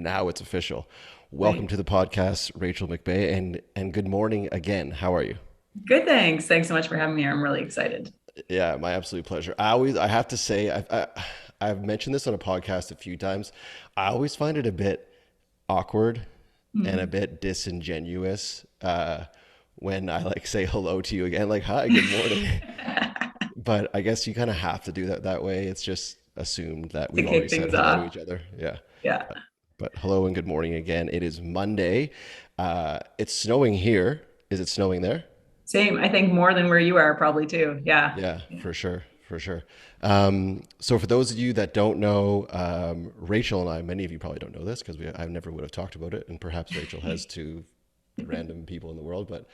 now it's official. Welcome to the podcast, Rachael McBay, and good morning again. How are you? Good, thanks. Thanks so much for having me here. I'm really excited. Yeah, my absolute pleasure. I have to say, I've mentioned this on a podcast a few times. I always find it a bit awkward and a Mhm. bit disingenuous when I like say hello to you again, like, hi, good morning. But I guess you kind of have to do that way. It's just assumed that To we've already kick said things hello to off. each other. Yeah. Yeah. But hello and good morning again. It is Monday. It's snowing here. Is it snowing there? Same. I think more than where you are probably too. Yeah. Yeah, for sure, for sure. So for those of you that don't know, Rachael and I, many of you probably don't know this because I never would have talked about it, and perhaps Rachael has to random people in the world. But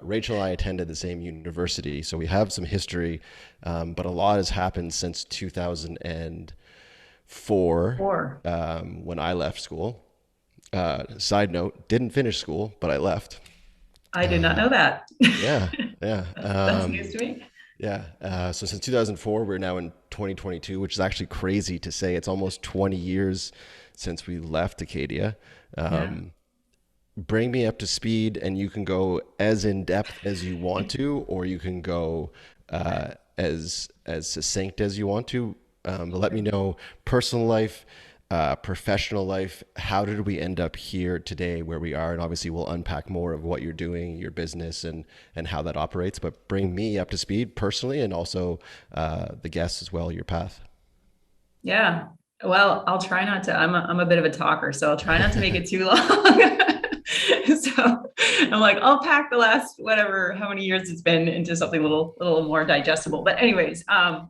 Rachael and I attended the same university, so we have some history. But a lot has happened since 2004 Or when I left school. Side note, didn't finish school, but I left. I did not know that. Yeah, yeah. That's news to me. Yeah. So since 2004, we're now in 2022, which is actually crazy to say. It's almost 20 years since we left Acadia. Yeah. Um, Bring me up to speed, and you can go as in depth as you want to, or you can go as succinct as you want to. But let me know personal life, professional life. How did we end up here today, where we are? And obviously, we'll unpack more of what you're doing, your business, and how that operates. But bring me up to speed personally, and also the guests as well. Your path. Yeah. Well, I'll try not to. I'm a bit of a talker, so I'll try not to make it too long. So I'm like, I'll pack the last whatever, how many years it's been into something little more digestible. But anyways,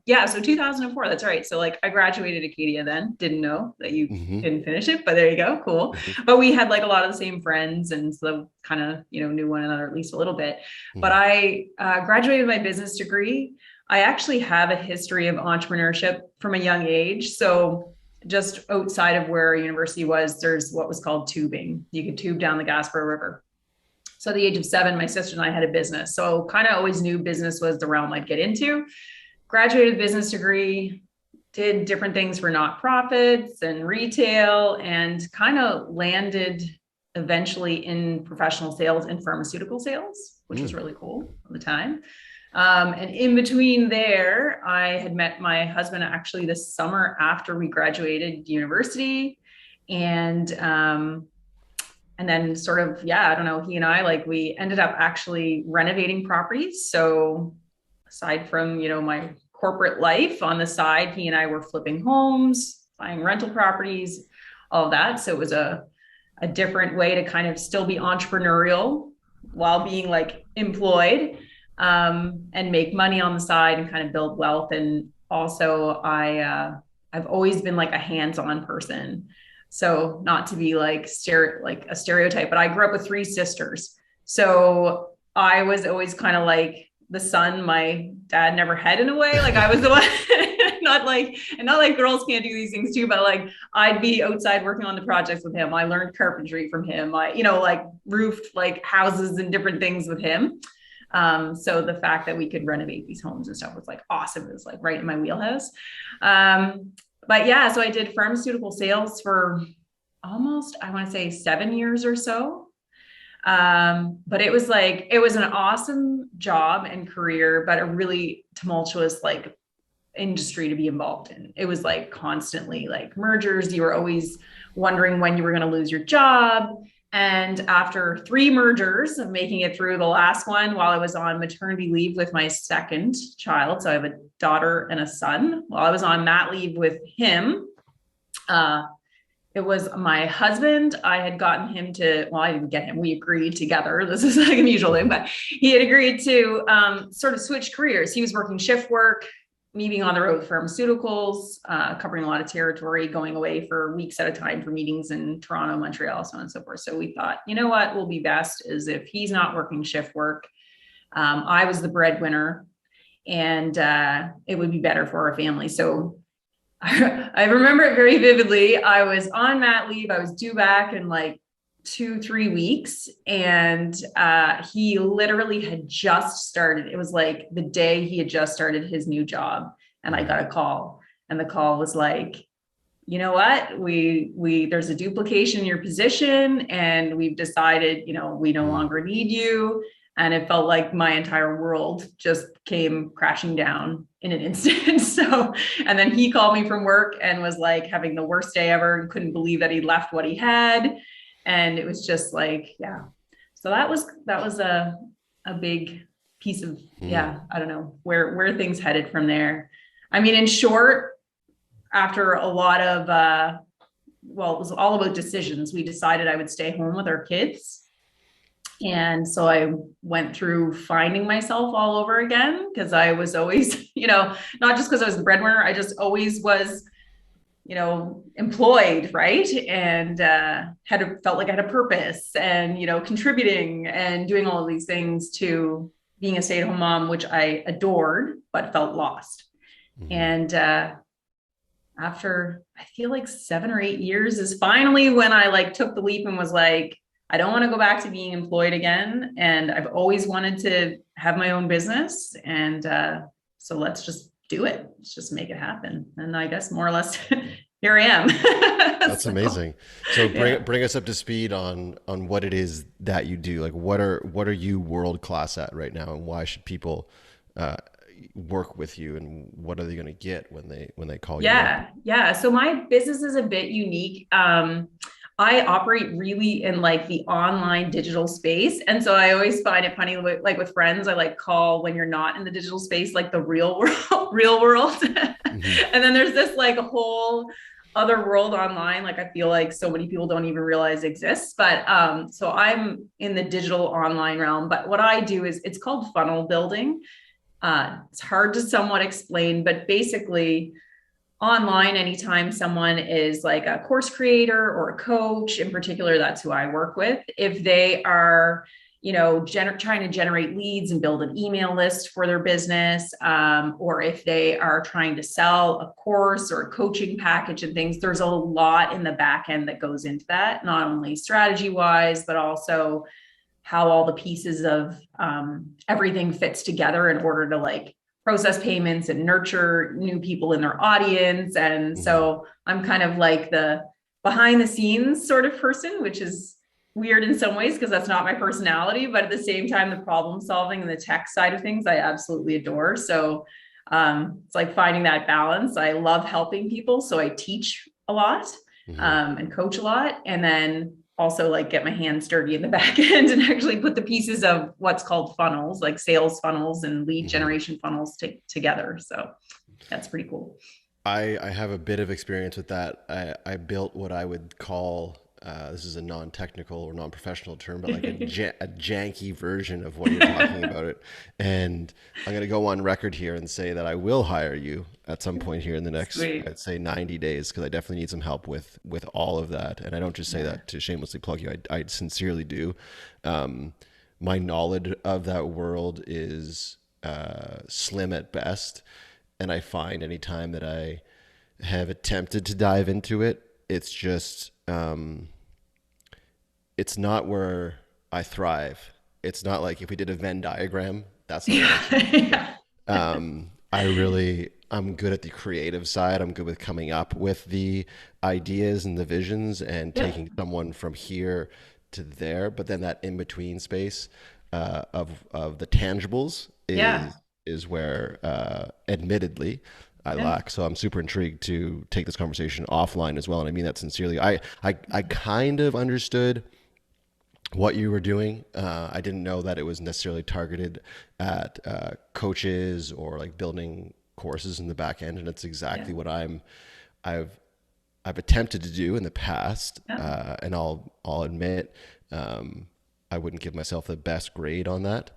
yeah, so 2004, that's right. So like I graduated Acadia then, didn't know that you Hmm. didn't finish it, but there you go, cool. Hmm. But we had like a lot of the same friends and so kind of, knew one another at least a little bit. But Hmm. I graduated my business degree. I actually have a history of entrepreneurship from a young age. So just outside of where university was, there's what was called tubing. You could tube down the Gasper River. So at the age of 7, my sister and I had a business. So kind of always knew business was the realm I'd get into. Graduated business degree, did different things for nonprofits and retail, and kind of landed eventually in professional sales and pharmaceutical sales, which was Mm. really cool at the time. And in between there, I had met my husband actually this summer after we graduated university. And then sort of, yeah, I don't know, he and I, like, we ended up actually renovating properties. So aside from, my corporate life on the side, he and I were flipping homes, buying rental properties, all of that. So it was a different way to kind of still be entrepreneurial while being like employed, and make money on the side and kind of build wealth. And also I've always been like a hands-on person. So not to be like like a stereotype, but I grew up with 3 sisters. So I was always kind of like the son my dad never had in a way. Like I was the one, not like girls can't do these things too, but like I'd be outside working on the projects with him. I learned carpentry from him. Like roofed like houses and different things with him. So the fact that we could renovate these homes and stuff was like awesome. It was like right in my wheelhouse. Um, but yeah, so I did pharmaceutical sales for almost, I want to say 7 years or so. But it was an awesome job and career, but a really tumultuous like industry to be involved in. It was like constantly like mergers. You were always wondering when you were going to lose your job. And after 3 mergers of making it through the last one while I was on maternity leave with my second child, so I have a daughter and a son, while I was on mat leave with him, uh, it was my husband. I had gotten him to, well, I didn't get him. We agreed together. This is like a mutual thing, but he had agreed to sort of switch careers. He was working shift work, me being on the road with pharmaceuticals, covering a lot of territory, going away for weeks at a time for meetings in Toronto, Montreal, so on and so forth. So we thought, you know what will be best is if he's not working shift work. I was the breadwinner, and it would be better for our family. So I remember it very vividly. I was on mat leave. I was due back in like 2, 3 weeks. And he literally had just started. It was like the day he had just started his new job. And I Mm. got a call. And the call was like, you know what, there's a duplication in your position and we've decided, we no Mm. longer need you. And it felt like my entire world just came crashing down in an instant. So, and then he called me from work and was like having the worst day ever and couldn't believe that he left what he had. And it was just like, yeah. So that was a big piece of, Mm. yeah, I don't know where things headed from there. I mean, in short, after a lot of it was all about decisions. We decided I would stay home with our kids. And so I went through finding myself all over again because I was always, not just because I was the breadwinner, I just always was, employed, right? And felt like I had a purpose and, contributing and doing all of these things to being a stay-at-home mom, which I adored, but felt lost. Mm. And after I feel like 7 or 8 years is finally when I like took the leap and was like, I don't want to go back to being employed again. And I've always wanted to have my own business. And so let's just do it. Let's just make it happen. And I guess more or less here I am. That's So, amazing. So yeah. bring us up to speed on what it is that you do. Like what are you world class at right now, and why should people uh, work with you, and what are they going to get when they call you up? Yeah. Yeah. So my business is a bit unique. I operate really in like the online digital space. And so I always find it funny, like with friends, I like call when you're not in the digital space, like the real world, real world. Hmm. And then there's this like a whole other world online. Like I feel like so many people don't even realize exists. But so I'm in the digital online realm. But what I do is it's called funnel building. It's hard to somewhat explain, but basically, online, anytime someone is like a course creator or a coach, in particular, that's who I work with. If they are, trying to generate leads and build an email list for their business, or if they are trying to sell a course or a coaching package and things, there's a lot in the back end that goes into that, not only strategy wise, but also how all the pieces of everything fits together in order to like process payments and nurture new people in their audience. And Hmm. so I'm kind of like the behind the scenes sort of person, which is weird in some ways because that's not my personality, but at the same time, the problem solving and the tech side of things, I absolutely adore. So it's like finding that balance. I love helping people. So I teach a lot Hmm. and coach a lot. And then also like get my hands dirty in the back end and actually put the pieces of what's called funnels, like sales funnels and lead Hmm. generation funnels together. So that's pretty cool. I have a bit of experience with that. I built what I would call this is a non-technical or non-professional term, but like a janky version of what you're talking about it. And I'm going to go on record here and say that I will hire you at some point here in the next, Sweet. I'd say 90 days, because I definitely need some help with all of that. And I don't just say Yeah. that to shamelessly plug you. I sincerely do. My knowledge of that world is slim at best, and I find anytime that I have attempted to dive into it, it's just it's not where I thrive. It's not like if we did a Venn diagram, that's not what I choose to do. Yeah. I'm good at the creative side. I'm good with coming up with the ideas and the visions and Yeah. taking someone from here to there. But then that in between space of the tangibles Yeah. is where, admittedly, I Yeah. lack. So I'm super intrigued to take this conversation offline as well, and I mean that sincerely. I kind of understood what you were doing. I didn't know that it was necessarily targeted at coaches or like building courses in the back end, and it's Yeah. exactly what I've I've attempted to do in the past, Yeah. and I'll admit I wouldn't give myself the best grade on that,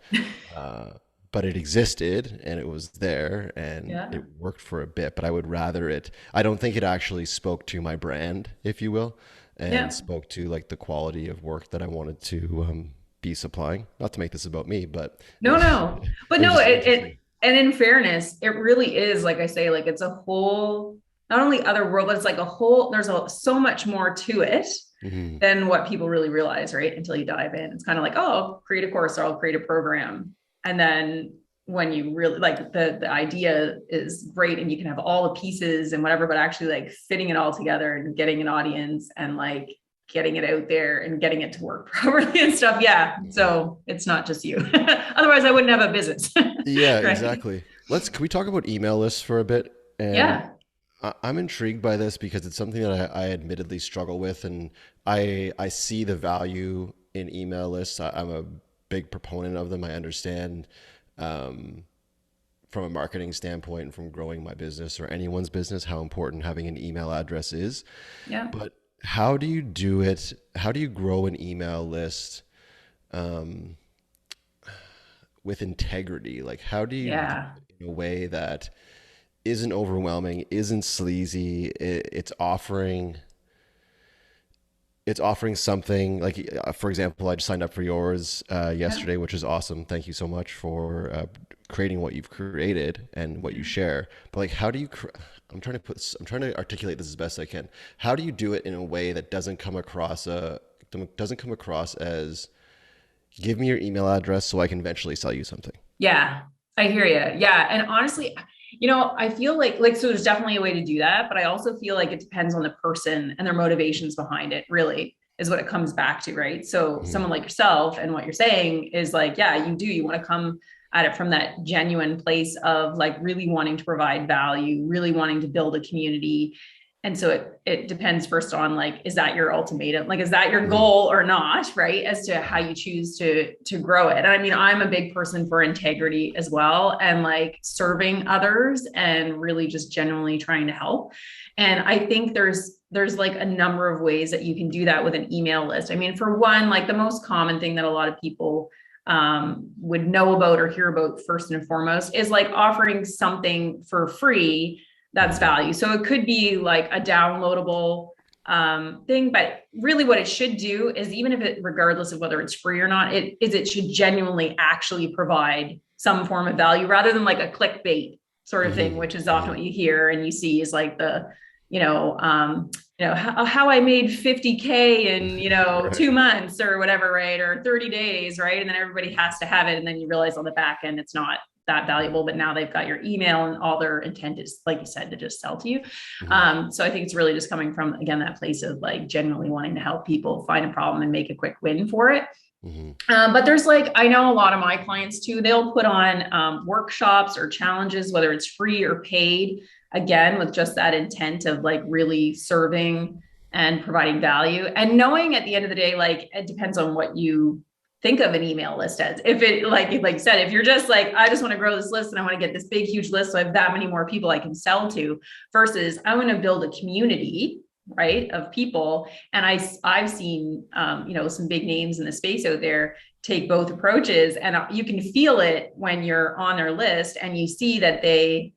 uh, but it existed and it was there and Yeah. it worked for a bit. But I would rather it. I don't think it actually spoke to my brand, if you will, and Yeah. spoke to like the quality of work that I wanted to be supplying. Not to make this about me, but No, no. But it was no, just interesting. and in fairness, it really is, like I say, like it's a whole, not only other world, but it's like a whole, so much more to it Hmm. than what people really realize, right? Until you dive in. It's kind of like, oh, I'll create a course or I'll create a program. And then when you really like the idea is great and you can have all the pieces and whatever, but actually like fitting it all together and getting an audience and like getting it out there and getting it to work properly and stuff. Yeah. So it's not just you. Otherwise I wouldn't have a business. Yeah, Right. exactly. Can we talk about email lists for a bit? And Yeah. I'm intrigued by this because it's something that I admittedly struggle with, and I see the value in email lists. I'm a big proponent of them. I understand um, from a marketing standpoint and from growing my business or anyone's business how important having an email address is. Yeah. But how do you do it? How do you grow an email list with integrity? Like, how do you do Yeah. it in a way that isn't overwhelming, isn't sleazy? It's offering something like, for example, I just signed up for yours Yeah. yesterday, which is awesome. Thank you so much for creating what you've created and what you share. But like, how do you? I'm trying to articulate this as best I can. How do you do it in a way that doesn't come across as give me your email address so I can eventually sell you something. Yeah, I hear you. Yeah, and honestly, I feel like so there's definitely a way to do that, but I also feel like it depends on the person and their motivations behind it, really, is what it comes back to, right? So Mhm. someone like yourself and what you're saying is like, yeah, you want to come at it from that genuine place of like really wanting to provide value, really wanting to build a community. And so it depends first on like, is that your ultimatum? Like, is that your Mhm. goal or not? Right. As to how you choose to grow it. And I mean, I'm a big person for integrity as well and like serving others and really just genuinely trying to help. And I think there's like a number of ways that you can do that with an email list. I mean, for one, like the most common thing that a lot of people would know about or hear about first and foremost is like offering something for free that's Mhm. value. So it could be like a downloadable thing, but really what it should do is even if it, regardless of whether it's free or not, it should genuinely actually provide some form of value rather than like a clickbait sort of thing, Mhm. which is often Mhm. what you hear and you see is like the, you know, um, how I made 50K in, Right. 2 months or whatever, right? Or 30 days, right? And then everybody has to have it. And then you realize on the back end, it's not that valuable, but now they've got your email and all their intent is, like you said, to just sell to you. Mhm. So I think it's really just coming from, again, that place of like genuinely wanting to help people find a problem and make a quick win for it. Mhm. But there's like, I know a lot of my clients too, they'll put on workshops or challenges, whether it's free or paid, again, with just that intent of like really serving and providing value. And knowing at the end of the day, like it depends on what you think of an email list as. If it like you said, if you're just like, I just want to grow this list and I want to get this big, huge list so I have that many more people I can sell to, versus I want to build a community, right, of people. And I've seen some big names in the space out there take both approaches, and you can feel it when you're on their list and you see that they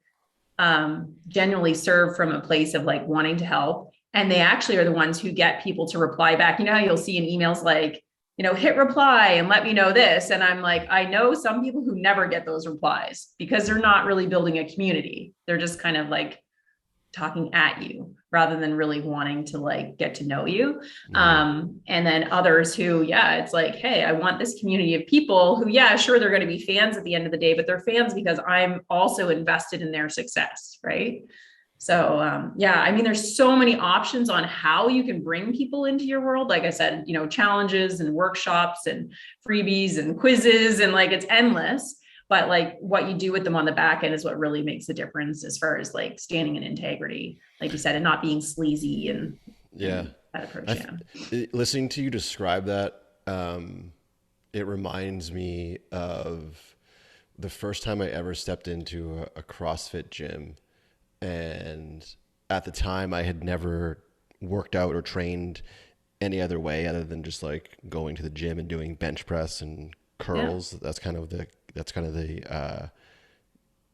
genuinely serve from a place of like wanting to help, and they actually are the ones who get people to reply back. You know how you'll see in emails like, hit reply and let me know this, and I'm like, I know some people who never get those replies because they're not really building a community, they're just kind of like talking at you rather than really wanting to like get to know you. Mhm. And then others who, yeah, it's like, hey, I want this community of people who, yeah, sure, they're going to be fans at the end of the day, but they're fans because I'm also invested in their success, right? So yeah, I mean, there's so many options on how you can bring people into your world. Like I said, challenges and workshops and freebies and quizzes, and like it's endless. But like what you do with them on the back end is what really makes a difference as far as like standing in integrity, like you said, and not being sleazy and Yeah. that approach. I Yeah. listening to you describe that, it reminds me of the first time I ever stepped into a CrossFit gym. And at the time, I had never worked out or trained any other way other than just like going to the gym and doing bench press and Yeah. curls. That's kind of the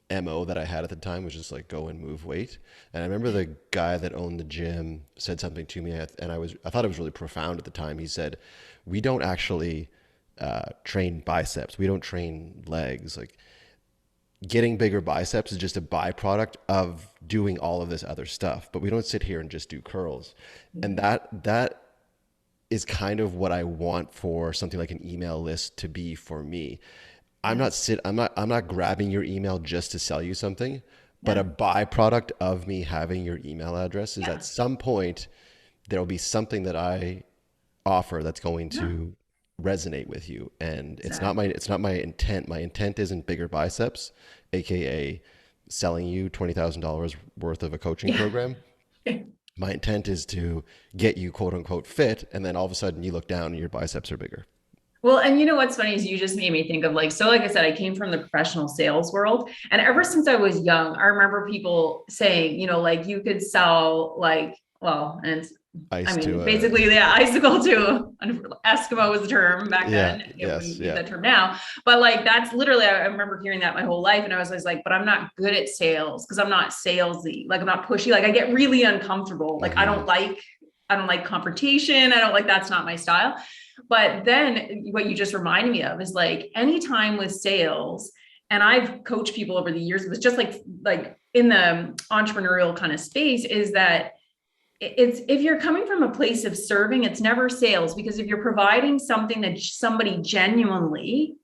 MO that I had at the time, was just like go and move weight. And I remember the guy that owned the gym said something to me, and I thought it was really profound at the time. He said, "We don't actually train biceps. We don't train legs. Like getting bigger biceps is just a byproduct of doing all of this other stuff. But we don't sit here and just do curls." And that is kind of what I want for something like an email list to be for me. I'm Yeah. not I'm not grabbing your email just to sell you something, but a Yeah. byproduct of me having your email address is at Yeah. some point there'll be something that I offer that's going Yeah. to resonate with you. And Exactly. it's not my intent. My intent isn't bigger biceps, aka selling you $20,000 worth of a coaching Yeah. program. My intent is to get you quote unquote fit, and then all of a sudden you look down and your biceps are bigger. Well, and you know what's funny is you just made me think of like, so like I said, I came from the professional sales world. And ever since I was young, I remember people saying, like you could sell like, well, and I Ice to mean, basically, yeah, icicle to Eskimo was the term back yeah, then. It yes, wouldn't use yeah. that term now, but like that's literally, I remember hearing that my whole life. And I was always like, but I'm not good at sales because I'm not salesy. Like I'm not pushy. Like I get really uncomfortable. Like Hmm. I don't like confrontation. I don't like, that's not my style. But then what you just reminded me of is like anytime with sales, and I've coached people over the years, it was just like in the entrepreneurial kind of space, is that it's if you're coming from a place of serving, it's never sales, because if you're providing something that somebody genuinely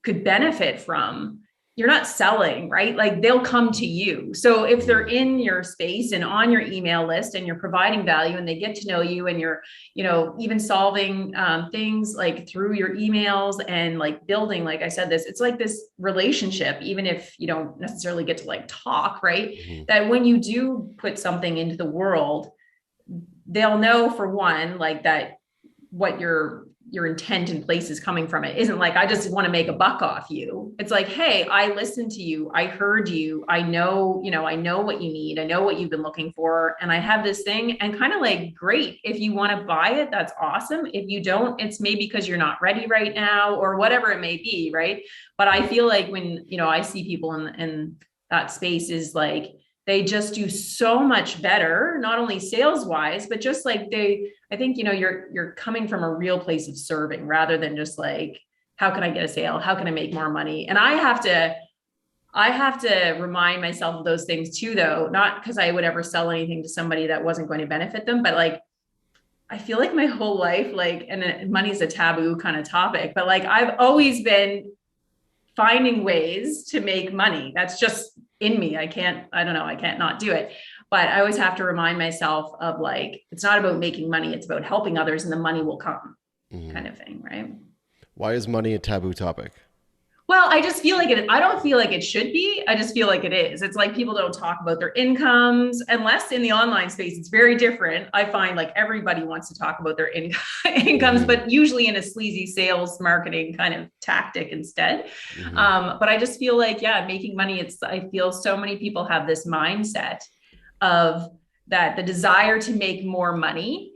could benefit from, you're not selling, right? Like they'll come to you. So if they're Hmm. in your space and on your email list and you're providing value and they get to know you and you're, even solving things like through your emails and like building, like I said, it's like this relationship, even if you don't necessarily get to like talk, right? Hmm. That when you do put something into the world, they'll know for one, like that what your intent and place is coming from. It isn't like I just want to make a buck off you. It's like, hey, I listened to you, I heard you, I know what you need, I know what you've been looking for, and I have this thing. And kind of like, great, if you want to buy it, that's awesome. If you don't, it's maybe because you're not ready right now or whatever it may be, right? But I feel like when I see people in that space, is like they just do so much better, not only sales wise, but just like I think, you're coming from a real place of serving rather than just like, how can I get a sale? How can I make more money? And I have to remind myself of those things too, though, not because I would ever sell anything to somebody that wasn't going to benefit them, but like, I feel like my whole life, like, and money is a taboo kind of topic, but like, I've always been finding ways to make money. That's just in me. I don't know, I can't not do it. But I always have to remind myself of like, it's not about making money, it's about helping others and the money will come, Hmm. kind of thing, right? Why is money a taboo topic? Well, I just feel like it, I don't feel like it should be. I just feel like it is. It's like people don't talk about their incomes unless in the online space, it's very different. I find like everybody wants to talk about their incomes, Hmm. but usually in a sleazy sales marketing kind of tactic instead. Hmm. But I just feel like, yeah, making money, I feel so many people have this mindset of that the desire to make more money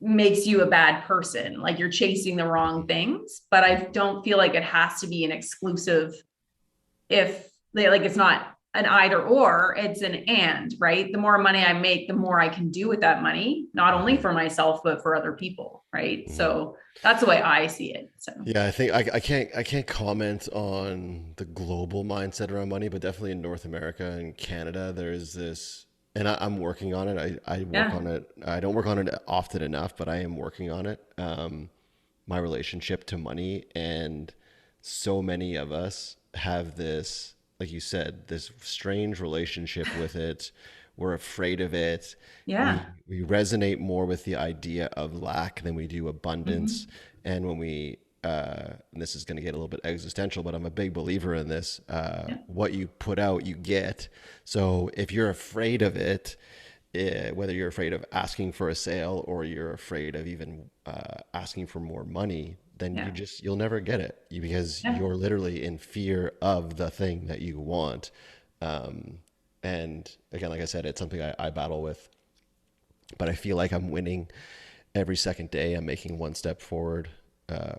makes you a bad person, like you're chasing the wrong things. But I don't feel like it has to be an exclusive, if they like, it's not an either or, it's an and, right? The more money I make, the more I can do with that money, not only Hmm. for myself but for other people, right? Hmm. So that's the way I see it. So Yeah, I think I can't comment on the global mindset around money, but definitely in North America and Canada, there's this, and I'm working on it. I work yeah. on it. I don't work on it often enough, but I am working on it. My relationship to money, and so many of us have this, like you said, this strange relationship with it. We're afraid of it. Yeah. We resonate more with the idea of lack than we do abundance. Mm-hmm. And when we and this is going to get a little bit existential, but I'm a big believer in this. Yeah. What you put out, you get. So if you're afraid of it, whether you're afraid of asking for a sale or you're afraid of even asking for more money, then Yeah. you'll never get it because Yeah. you're literally in fear of the thing that you want. Um, and again, like I said, it's something I battle with, but I feel like I'm winning every second day. I'm making one step forward,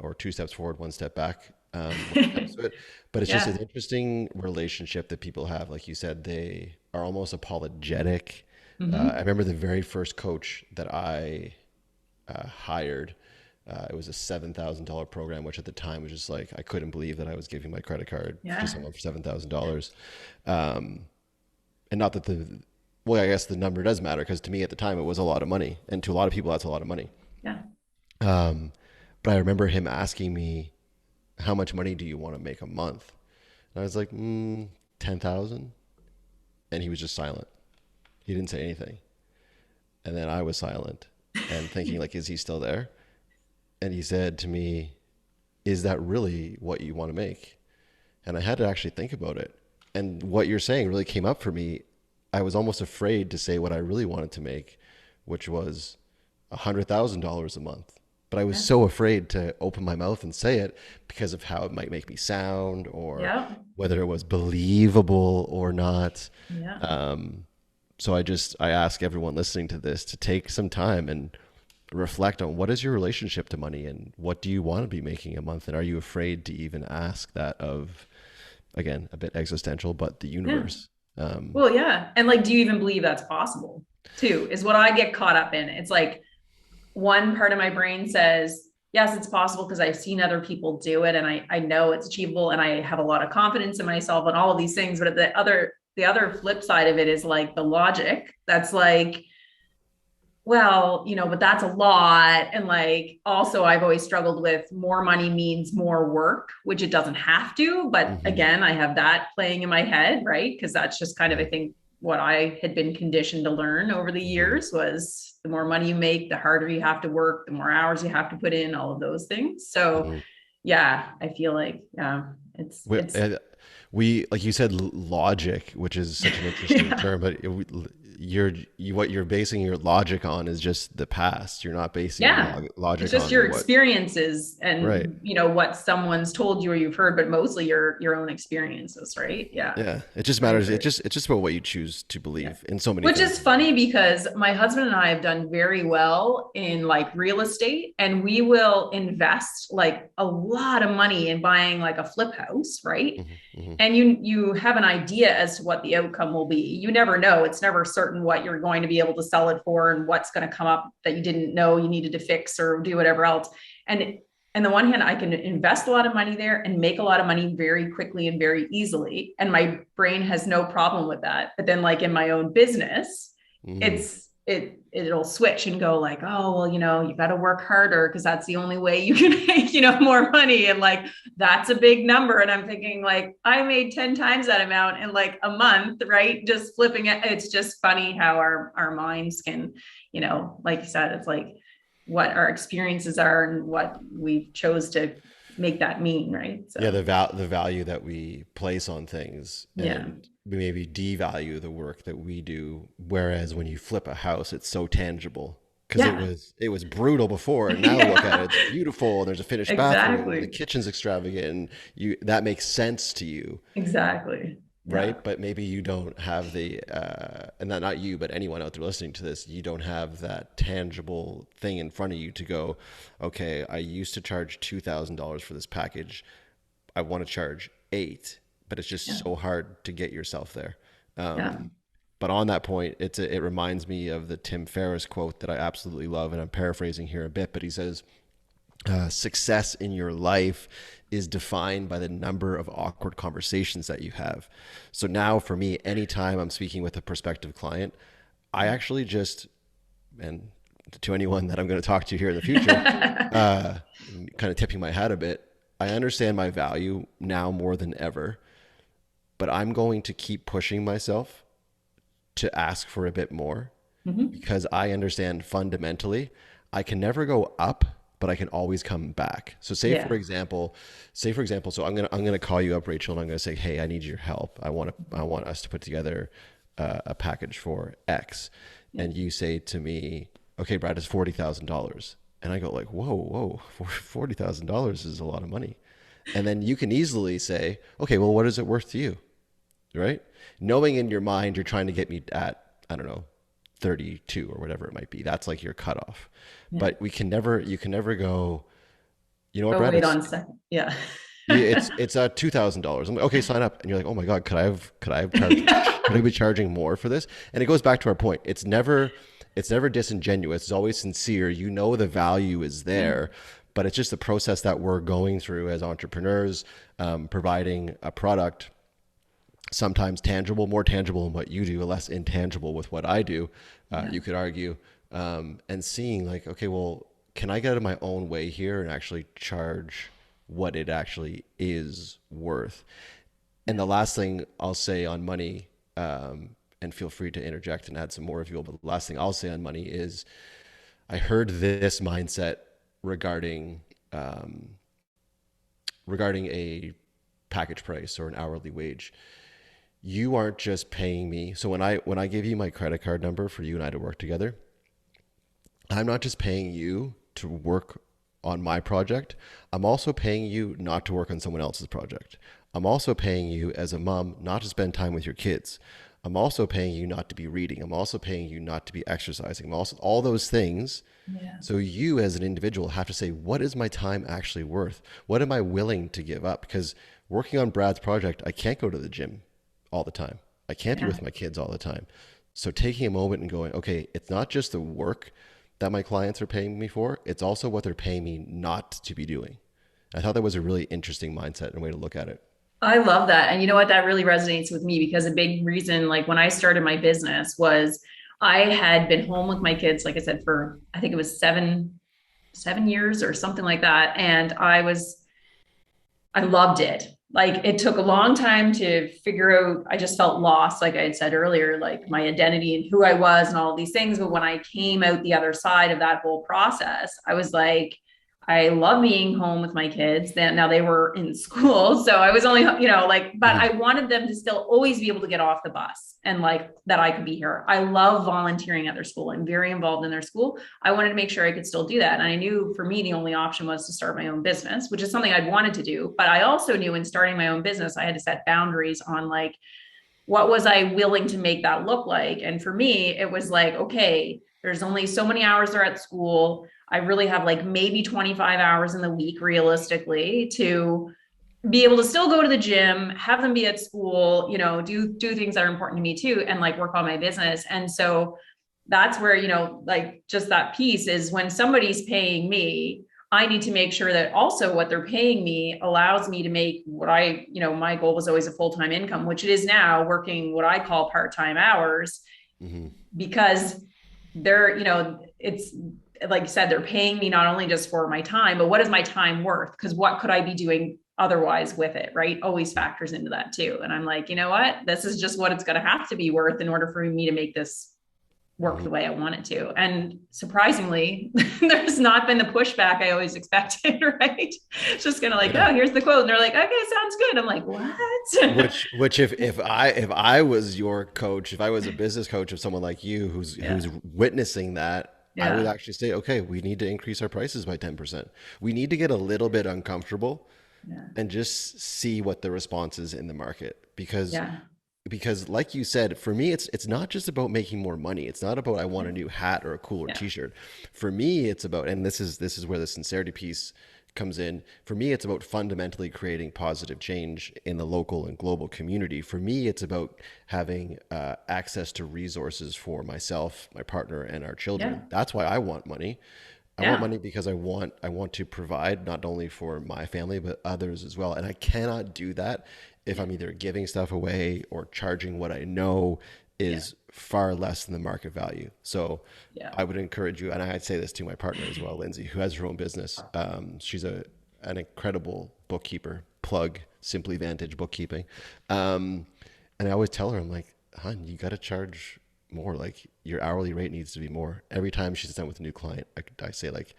or two steps forward, one step back, when it comes to it. But it's just Yeah. an interesting relationship that people have. Like you said, they are almost apologetic. I Mm-hmm. remember the very first coach that I hired. It was a $7,000 program, which at the time was just like I couldn't believe that I was giving my credit card to Yeah. someone for $7,000. And not that well, I guess the number does matter because to me at the time it was a lot of money, and to a lot of people that's a lot of money. Yeah. Um, but I remember him asking me, how much money do you want to make a month? And I was like, 10,000. And he was just silent. He didn't say anything. And then I was silent and thinking like, is he still there? And he said to me, is that really what you want to make? And I had to actually think about it. And what you're saying really came up for me. I was almost afraid to say what I really wanted to make, which was $100,000 a month. But I was Yeah. so afraid to open my mouth and say it because of how it might make me sound or Yeah. whether it was believable or not. Yeah. So I ask everyone listening to this to take some time and reflect on what is your relationship to money and what do you want to be making a month? And are you afraid to even ask that of, again, a bit existential, but the Yeah. universe? Well, yeah. And like, do you even believe that's possible too, is what I get caught up in. It's like one part of my brain says, yes, it's possible because I've seen other people do it and I know it's achievable and I have a lot of confidence in myself and all of these things. But the other flip side of it is like the logic that's like, well, but that's a lot. And like, also, I've always struggled with more money means more work, which it doesn't have to. But hmm again, I have that playing in my head, right? Because that's just kind of, I think, what I had been conditioned to learn over the hmm years was the more money you make, the harder you have to work, the more hours you have to put in, all of those things. So, hmm yeah, I feel like, We, it's, uh, we, like you said, logic, which is such an interesting yeah. term, but what you're basing your logic on is just the past. You're not basing your Yeah. It's logic just on your what, experiences right. and what someone's told you or you've heard, but mostly your own experiences, right? Yeah. Yeah. It just I matters. agree. It's just about what you choose to Yeah. believe in so many Which things is in life. funny because my husband and I have done very well in like real estate and we will invest like a lot of money in buying like a flip house, right? hmm hmm And you have an idea as to what the outcome will be. You never know. It's never certain what you're going to be able to sell it for and what's going to come up that you didn't know you needed to fix or do whatever else. And on the one hand, I can invest a lot of money there and make a lot of money very quickly and very easily. And my brain has no problem with that. But then like in my own business, hmm it'll switch and go like, oh, well, you got to work harder because that's the only way you can make, more money. And like, that's a big number. And I'm thinking like, I made 10 times that amount in like a month, right? Just flipping it. It's just funny how our minds can, like you said, it's like what our experiences are and what we chose to make that mean. Right. Yeah. So, The value that we place on things yeah. and we maybe devalue the work that we do. Whereas when you flip a house, it's so tangible because Yeah. it was brutal before. And now look at it. It's Yeah. beautiful. And there's a finished bathroom and the Exactly. kitchen's extravagant and that makes sense to you. Exactly. Yeah. Right, but maybe you don't have the and not you but anyone out there listening to this, you don't have that tangible thing in front of you to go, okay, I used to charge $2,000 for this package, I want to charge eight, but it's just Yeah. so hard to get yourself there. Yeah. But on that point, it reminds me of the Tim Ferriss quote that I absolutely love, and I'm paraphrasing here a bit, but he says success in your life is defined by the number of awkward conversations that you have. So now for me, anytime I'm speaking with a prospective client, I actually just, and to anyone that I'm going to talk to here in the future, uh, kind of tipping my hat a bit, I understand my value now more than ever, but I'm going to keep pushing myself to ask for a bit more Mhm. because I understand fundamentally I can never go up, but I can always come back. So Yeah. say for example, so I'm gonna call you up, Rachel, and I'm gonna say, hey, I need your help. I want us to put together a package for X, Yeah. and you say to me, okay, Brad, it's $40,000, and I go like, whoa, $40,000 is a lot of money, and then you can easily say, okay, well, what is it worth to you? Right? Knowing in your mind you're trying to get me at, I don't know, 32 or whatever it might be. That's like your cutoff. Yeah. But you can never go, you know what, Oh, Brad? wait on a second. Yeah. It's $2,000. I'm like, okay, sign up. And you're like, oh my God, could I have charged, could I be charging more for this? And it goes back to our point. It's never disingenuous. It's always sincere. You know, the value is Yeah. there, but it's just the process that we're going through as entrepreneurs, providing a product sometimes tangible, more tangible in what you do, less intangible with what I do, Yeah. you could argue, and seeing like, okay, well, can I get out of my own way here and actually charge what it actually is worth. And the last thing I'll say on money, and feel free to interject and add some more if you will, but the last thing I'll say on money is I heard this mindset regarding regarding a package price or an hourly wage. You aren't just paying me. So when I give you my credit card number for you and I to work together, I'm not just paying you to work on my project. I'm also paying you not to work on someone else's project. I'm also paying you as a mom not to spend time with your kids. I'm also paying you not to be reading. I'm also paying you not to be exercising. I'm also all those things. Yeah. So you as an individual have to say, what is my time actually worth? What am I willing to give up? Because working on Brad's project, I can't go to the gym all the time. I can't be Yeah. with my kids all the time. So taking a moment and going, okay, it's not just the work that my clients are paying me for, it's also what they're paying me not to be doing. I thought that was a really interesting mindset and way to look at it. I love that. And you know what? That really resonates with me because a big reason, like when I started my business, was I had been home with my kids, like I said, for I think it was 7 years or something like that. And I loved it. Like it took a long time to figure out. I just felt lost, like I had said earlier, like my identity and who I was and all of these things. But when I came out the other side of that whole process, I was like, I love being home with my kids. Then now they were in school. So I was only, like, but I Mhm. wanted them to still always be able to get off the bus and like that I could be here. I love volunteering at their school. I'm very involved in their school. I wanted to make sure I could still do that. And I knew for me, the only option was to start my own business, which is something I'd wanted to do. But I also knew in starting my own business, I had to set boundaries on like, what was I willing to make that look like? And for me, it was like, okay, there's only so many hours they're at school. I really have like maybe 25 hours in the week realistically to be able to still go to the gym, have them be at school, do things that are important to me too, and like work on my business. And so that's where, like just that piece is when somebody's paying me, I need to make sure that also what they're paying me allows me to make what my goal was always a full-time income, which it is now, working what I call part-time hours, Mhm. because it's like you said, they're paying me not only just for my time, but what is my time worth? Because what could I be doing otherwise with it, right? Always factors into that too. And I'm like, you know what? This is just what it's going to have to be worth in order for me to make this work Mhm. the way I want it to. And surprisingly, there's not been the pushback I always expected, right? It's just kind of like, Yeah. oh, here's the quote. And they're like, okay, sounds good. I'm like, what? Which if I was your coach, if I was a business coach of someone like you who's Yeah. witnessing that, I would Yeah. actually say, okay, we need to increase our prices by 10%. We need to get a little bit uncomfortable Yeah. and just see what the response is in the market. Yeah. Because like you said, for me it's not just about making more money. It's not about I want a new hat or a cooler Yeah. t-shirt. For me it's about, and this is where the sincerity piece comes in. For me it's about fundamentally creating positive change in the local and global community. For me it's about having access to resources for myself, my partner, and our Yeah. children. That's why I want money. I want Yeah. money because I want to provide not only for my family but others as well. And I cannot do that if Yeah. I'm either giving stuff away or charging what I know Yeah. is far less than the market value. So Yeah. I would encourage you, and I'd say this to my partner as well, Lindsay, who has her own business. She's an incredible bookkeeper. Plug Simply Vantage Bookkeeping. And I always tell her, I'm like, hon, you got to charge more. Like your hourly rate needs to be more. Every time she sits down with a new client, I say like,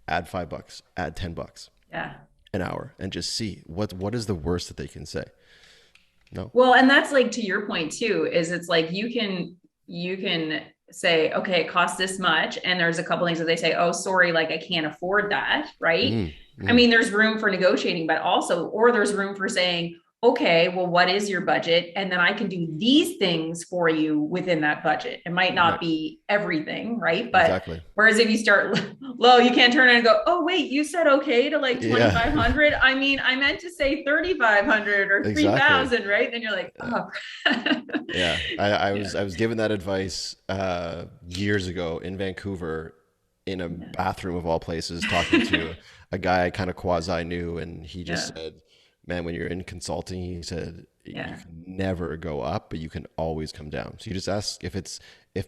add $5, add $10 Yeah. an hour, and just see what is the worst that they can say. No. Well, and that's like to your point too, is it's like you can say, okay, it costs this much. And there's a couple things that they say, oh, sorry, like I can't afford that, right? Mm, I mm, mean, there's room for negotiating, but also, or there's room for saying, okay, well, what is your budget? And then I can do these things for you within that budget. It might not right. be everything, right? But Exactly. whereas if you start low, you can't turn around and go, oh, wait, you said okay to like Yeah. 2,500. I mean, I meant to say 3,500 or Exactly. 3,000, right? Then you're like, oh, Yeah. I yeah, was I was given that advice years ago in Vancouver, in a yeah, bathroom of all places, talking to a guy I kind of quasi knew, and he just yeah, said, "Man, when you're in consulting," he said, "you yeah, can never go up, but you can always come down." So you just ask if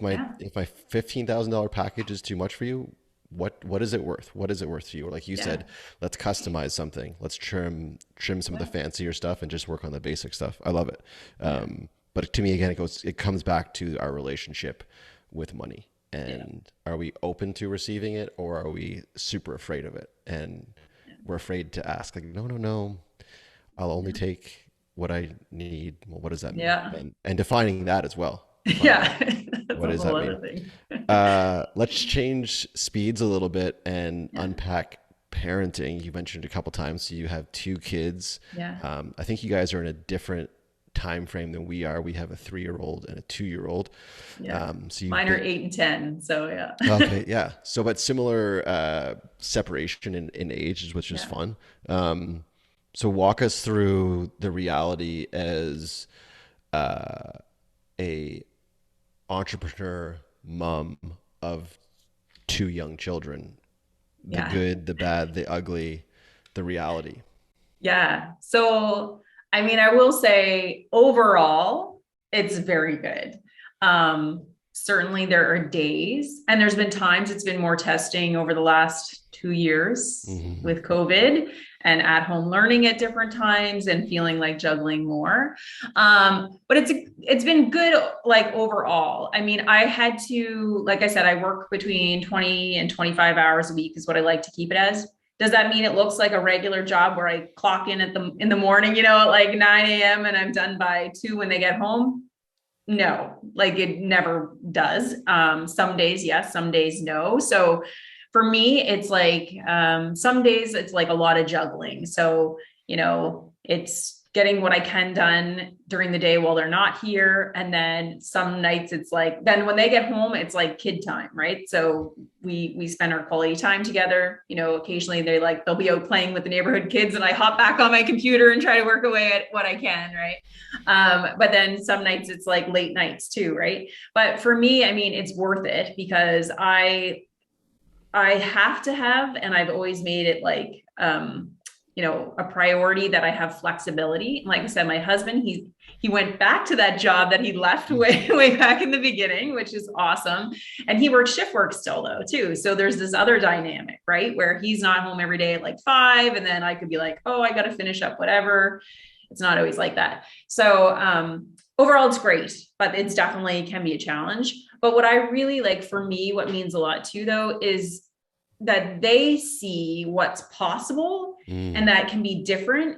my yeah, $15,000 package is too much for you, what is it worth? What is it worth to you? Or like you Yeah. said, let's customize something. Let's trim some of the Yeah. fancier stuff and just work on the basic stuff. I love it. Yeah. But to me, again, it comes back to our relationship with money. Yeah. And are we open to receiving it, or are we super afraid of it? And we're afraid to ask, like, no, no, no, I'll only take what I need. Well, what does that mean? Yeah. And defining that as well. Defining Yeah. that. That's What a does whole that other mean? thing. Let's change speeds a little bit and Yeah. unpack parenting. You mentioned a couple times, so you have two kids. Yeah. I think you guys are in a different time frame than we are. We have a 3-year-old and a 2-year-old. Yeah. So you've Mine are been 8 and 10. So yeah. okay, yeah. So but similar separation in ages, which is Yeah. fun. So walk us through the reality as a entrepreneur mom of two young children, the Yeah. good, the bad, the ugly, the reality. Yeah. So, I mean, I will say overall, it's very good. Certainly there are days, and there's been times it's been more testing over the last 2 years Hmm. with COVID and at home learning at different times and feeling like juggling more. But it's been good like overall. I mean, I had to, like I said, I work between 20 and 25 hours a week is what I like to keep it as. Does that mean it looks like a regular job where I clock in the morning, at like 9 a.m. and I'm done by 2 when they get home? No, like it never does. Some days, yes, some days, no. So for me, it's like some days it's like a lot of juggling. So, it's getting what I can done during the day while they're not here. And then some nights it's like, then when they get home, it's like kid time, right? So we spend our quality time together. Occasionally they'll be out playing with the neighborhood kids and I hop back on my computer and try to work away at what I can, right? But then some nights it's like late nights too, right? But for me, I mean, it's worth it because I have to have, and I've always made it like, a priority that I have flexibility. Like I said, my husband, he went back to that job that he left way back in the beginning, which is awesome. And he works shift work still though, too. So there's this other dynamic, right? Where he's not home every day at like 5. And then I could be like, oh, I got to finish up whatever. It's not always like that. So overall, it's great, but it's definitely can be a challenge. But what I really like for me, what means a lot too, though, is that they see what's possible and Mm. that can be different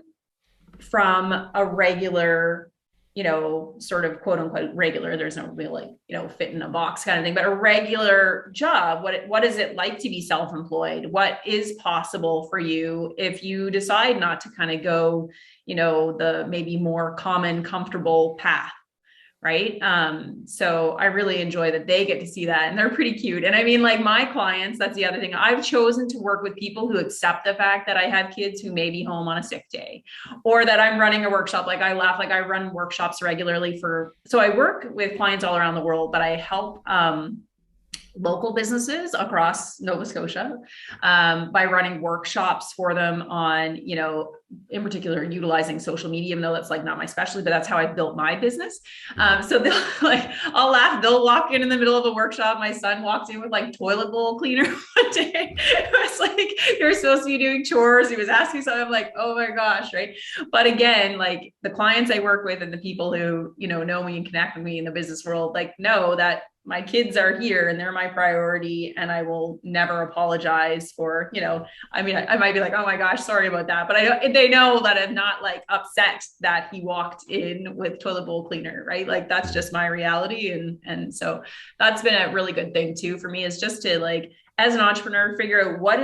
from a regular, sort of quote unquote regular. There's no real like, fit in a box kind of thing, but a regular job. What is it like to be self-employed? What is possible for you if you decide not to kind of go, the maybe more common, comfortable path? Right. So I really enjoy that they get to see that and they're pretty cute. And I mean, like my clients, that's the other thing. I've chosen to work with people who accept the fact that I have kids who may be home on a sick day or that I'm running a workshop. Like I laugh, like I run workshops regularly so I work with clients all around the world, but I help, local businesses across Nova Scotia by running workshops for them on, in particular, utilizing social media, even though that's like not my specialty, but that's how I built my business. Mhm. So they'll like, I'll laugh. They'll walk in the middle of a workshop. My son walked in with like toilet bowl cleaner one day. It was like, you're supposed to be doing chores. He was asking something. I'm like, oh my gosh. Right. But again, like the clients I work with and the people who, know me and connect with me in the business world, like know that my kids are here and they're my priority and I will never apologize for, I mean, I might be like, oh my gosh, sorry about that. But they know that I'm not like upset that he walked in with toilet bowl cleaner, right? Like that's Mhm. just my reality. And so that's been a really good thing too, for me is just to like, as an entrepreneur, figure out what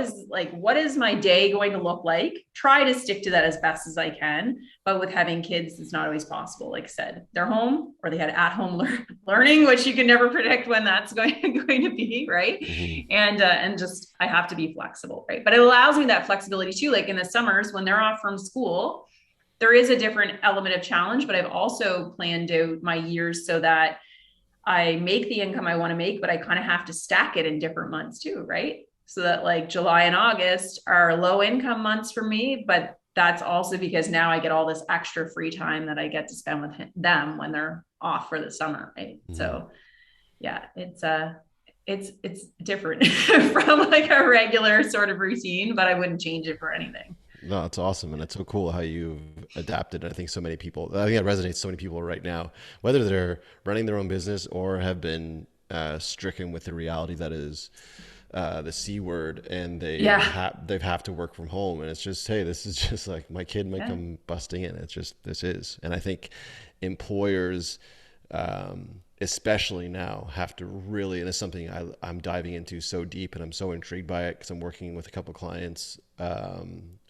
is my day going to look like, try to stick to that as best as I can. But with having kids, it's not always possible. Like I said, they're home or they had at home learning, which you can never predict when that's going to be, right? Mhm. And just I have to be flexible, right? But it allows me that flexibility too. Like in the summers when they're off from school, there is a different element of challenge, but I've also planned out my years so that I make the income I want to make, but I kind of have to stack it in different months too, right? So that like July and August are low income months for me, but that's also because now I get all this extra free time that I get to spend with them when they're off for the summer, right? Mhm. So yeah, it's different from like a regular sort of routine, but I wouldn't change it for anything. No, it's awesome, and it's so cool how you've adapted. I think so many people. I think it resonates with so many people right now, whether they're running their own business or have been stricken with the reality that is the C word, and Yeah. they have to work from home, and it's just, hey, this is just like my kid might Yeah. come busting in. It's just this is, and I think employers, especially now, have to really, and it's something I'm diving into so deep, and I'm so intrigued by it because I'm working with a couple clients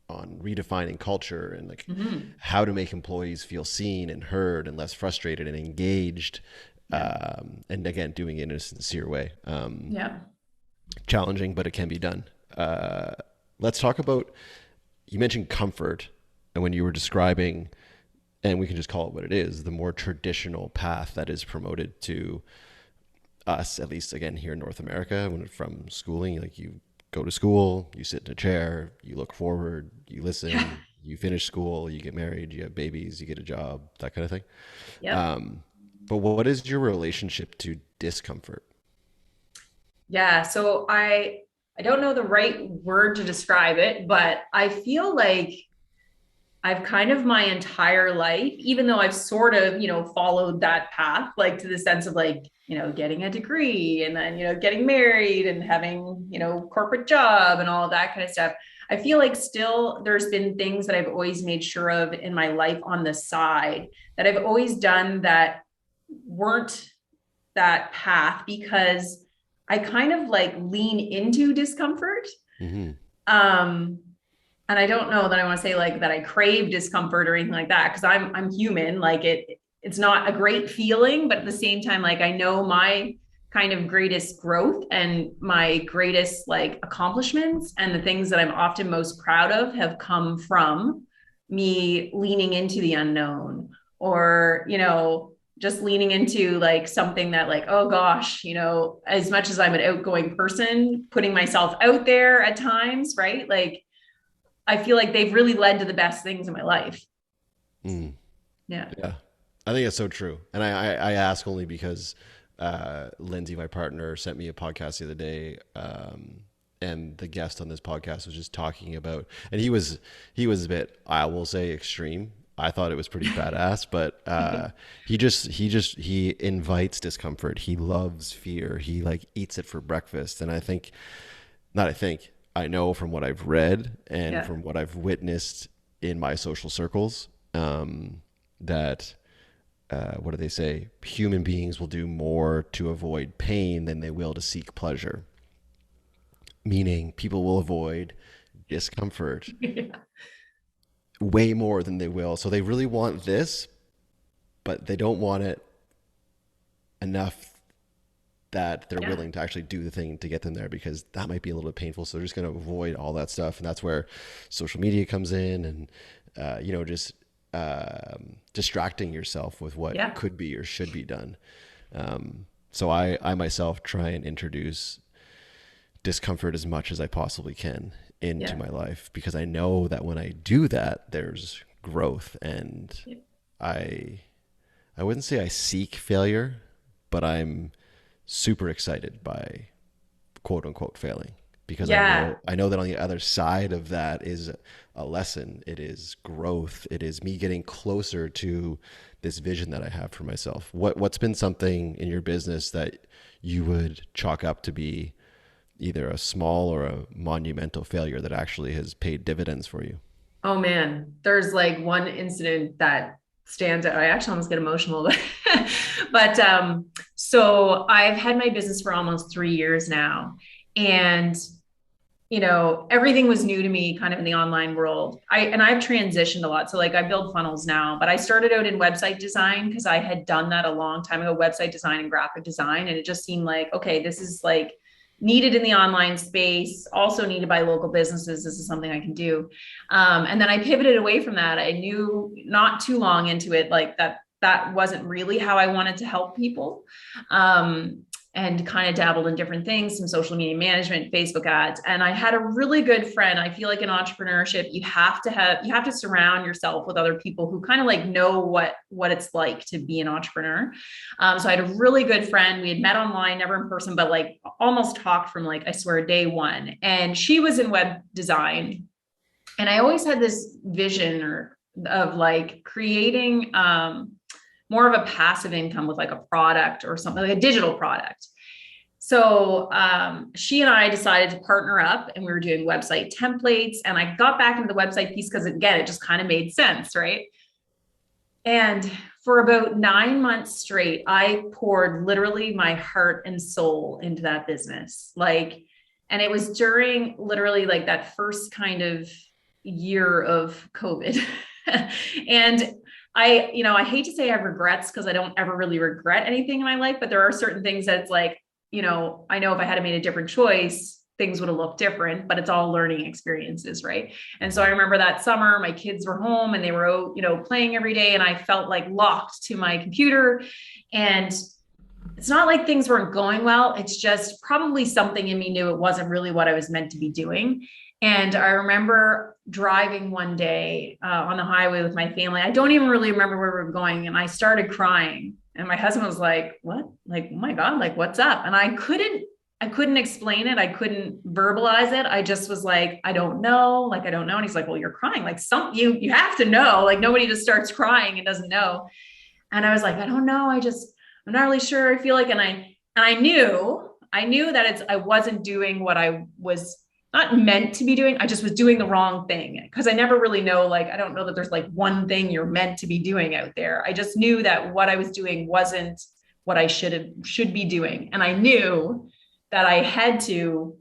on redefining culture and like Hmm. how to make employees feel seen and heard and less frustrated and engaged. Yeah. And again, doing it in a sincere way. Yeah. Challenging, but it can be done. Uh, let's talk about, you mentioned comfort, and when you were describing, and we can just call it what it is, the more traditional path that is promoted to us, at least again here in North America, when from schooling, like you go to school, you sit in a chair, you look forward, you Yeah. listen, you finish school, you get married, you have babies, you get a job, that kind of thing. Yep. Um, but what is your relationship to discomfort? Yeah. So I don't know the right word to describe it, but I feel like I've kind of my entire life, even though I've sort of, followed that path, like to the sense of like, getting a degree and then, getting married and having, corporate job and all of that kind of stuff. I feel like still there's been things that I've always made sure of in my life on the side that I've always done that weren't that path because I kind of like lean into discomfort. Hmm. Um, and I don't know that I want to say like that I crave discomfort or anything like that because I'm human. Like it's not a great feeling, but at the same time, like I know my kind of greatest growth and my greatest like accomplishments and the things that I'm often most proud of have come from me leaning into the unknown or, just leaning into like something that like, oh gosh, as much as I'm an outgoing person, putting myself out there at times, right? Like I feel like they've really led to the best things in my life. Mm. Yeah. Yeah, I think it's so true. And I ask only because Lindsay, my partner, sent me a podcast the other day, and the guest on this podcast was just talking about, and he was a bit, I will say, extreme. I thought it was pretty badass, but he invites discomfort. He loves fear. He like eats it for breakfast, and not I think I know from what I've read and Yeah. from what I've witnessed in my social circles, that what do they say? Human beings will do more to avoid pain than they will to seek pleasure. Meaning, people will avoid discomfort Yeah. way more than they will. So they really want this, but they don't want it enough that they're Yeah. willing to actually do the thing to get them there because that might be a little bit painful. So they're just going to avoid all that stuff. And that's where social media comes in and, just distracting yourself with what Yeah. could be or should be done. So I myself try and introduce discomfort as much as I possibly can into Yeah. my life because I know that when I do that, there's growth. And Yeah. I, I wouldn't say I seek failure, but I'm super excited by quote unquote failing because I Yeah. know I know that on the other side of that is a lesson. It is growth. It is me getting closer to this vision that I have for myself. What's been something in your business that you would chalk up to be either a small or a monumental failure that actually has paid dividends for you? Oh man, there's like one incident that stands out. I actually almost get emotional, but so I've had my business for almost 3 years now, and everything was new to me kind of in the online world. I've transitioned a lot. So like I build funnels now, but I started out in website design because I had done that a long time ago, website design and graphic design. And it just seemed like, okay, this is like needed in the online space, also needed by local businesses. This is something I can do. And then I pivoted away from that. I knew not too long into it, like that wasn't really how I wanted to help people. Um, and kind of dabbled in different things, some social media management, Facebook ads. And I had a really good friend. I feel like in entrepreneurship, you have to surround yourself with other people who kind of like know what it's like to be an entrepreneur. So I had a really good friend. We had met online, never in person, but like almost talked from like, I swear, day one. And she was in web design. And I always had this vision of like creating more of a passive income with like a product or something, like a digital product. So she and I decided to partner up, and we were doing website templates. And I got back into the website piece because, again, it just kind of made sense, right? And for about 9 months straight, I poured literally my heart and soul into that business. Like, and it was during literally like that first kind of year of COVID. And I hate to say I have regrets because I don't ever really regret anything in my life, but there are certain things that's like, I know if I had made a different choice, things would have looked different, but it's all learning experiences, right? And so I remember that summer, my kids were home and they were out, playing every day, and I felt like locked to my computer. And it's not like things weren't going well. It's just probably something in me knew it wasn't really what I was meant to be doing. And I remember driving one day on the highway with my family. I don't even really remember where we were going. And I started crying. And my husband was like, "What? Like, oh my God, like, what's up?" And I couldn't explain it. I couldn't verbalize it. I just was like, I don't know. Like, I don't know. And he's like, "Well, you're crying. Like, you have to know. Like, nobody just starts crying and doesn't know." And I was like, "I don't know. I'm not really sure. I feel like," and I knew that I wasn't doing what I was not meant to be doing. I just was doing the wrong thing, because I never really know, like, I don't know that there's like one thing you're meant to be doing out there. I just knew that what I was doing wasn't what I should be doing. And I knew that I had to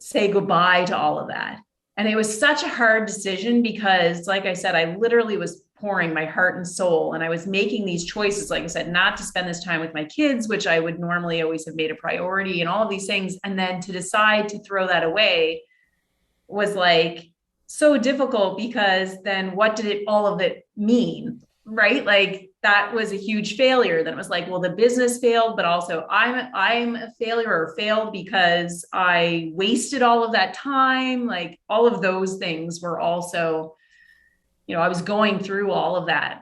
say goodbye to all of that. And it was such a hard decision because, like I said, I literally was pouring my heart and soul, and I was making these choices, like I said, not to spend this time with my kids, which I would normally always have made a priority, and all of these things. And then to decide to throw that away was like so difficult, because then what did all of it mean? Right? Like, that was a huge failure. Then it was like, well, the business failed, but also I'm a failure, or failed because I wasted all of that time. Like, all of those things were also, I was going through all of that.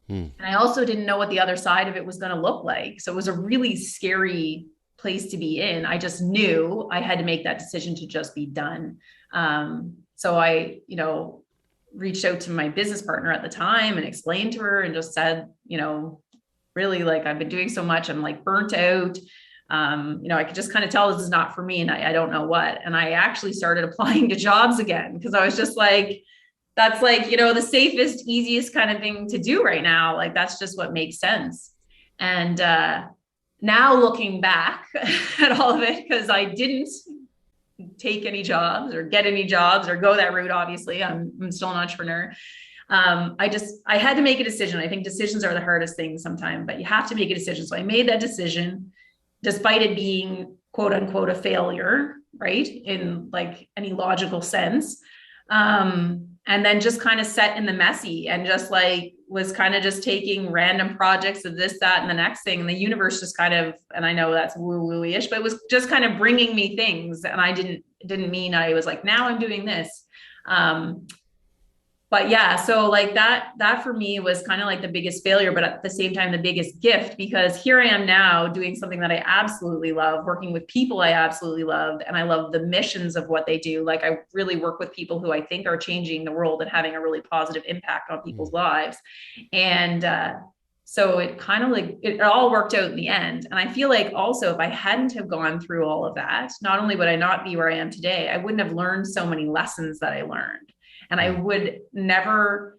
Hmm. And I also didn't know what the other side of it was going to look like. So it was a really scary place to be in. I just knew I had to make that decision to just be done. So I, reached out to my business partner at the time and explained to her and just said, really, like, I've been doing so much. I'm like burnt out. I could just kind of tell this is not for me, and I don't know what. And I actually started applying to jobs again, because I was just like, that's like, the safest, easiest kind of thing to do right now. Like, that's just what makes sense. And now looking back at all of it, because I didn't take any jobs or get any jobs or go that route, obviously, I'm still an entrepreneur. I had to make a decision. I think decisions are the hardest thing sometimes, but you have to make a decision. So I made that decision, despite it being quote unquote a failure, right? In like any logical sense. And then just kind of set in the messy, and just like was kind of just taking random projects of this, that, and the next thing. And the universe just kind of, and I know that's woo-woo-ish, but it was just kind of bringing me things. And I didn't mean I was like, now I'm doing this. But yeah, so like that for me was kind of like the biggest failure, but at the same time, the biggest gift, because here I am now doing something that I absolutely love, working with people I absolutely love. And I love the missions of what they do. Like, I really work with people who I think are changing the world and having a really positive impact on people's lives. And, so it kind of like, it all worked out in the end. And I feel like also, if I hadn't have gone through all of that, not only would I not be where I am today, I wouldn't have learned so many lessons that I learned. And I would never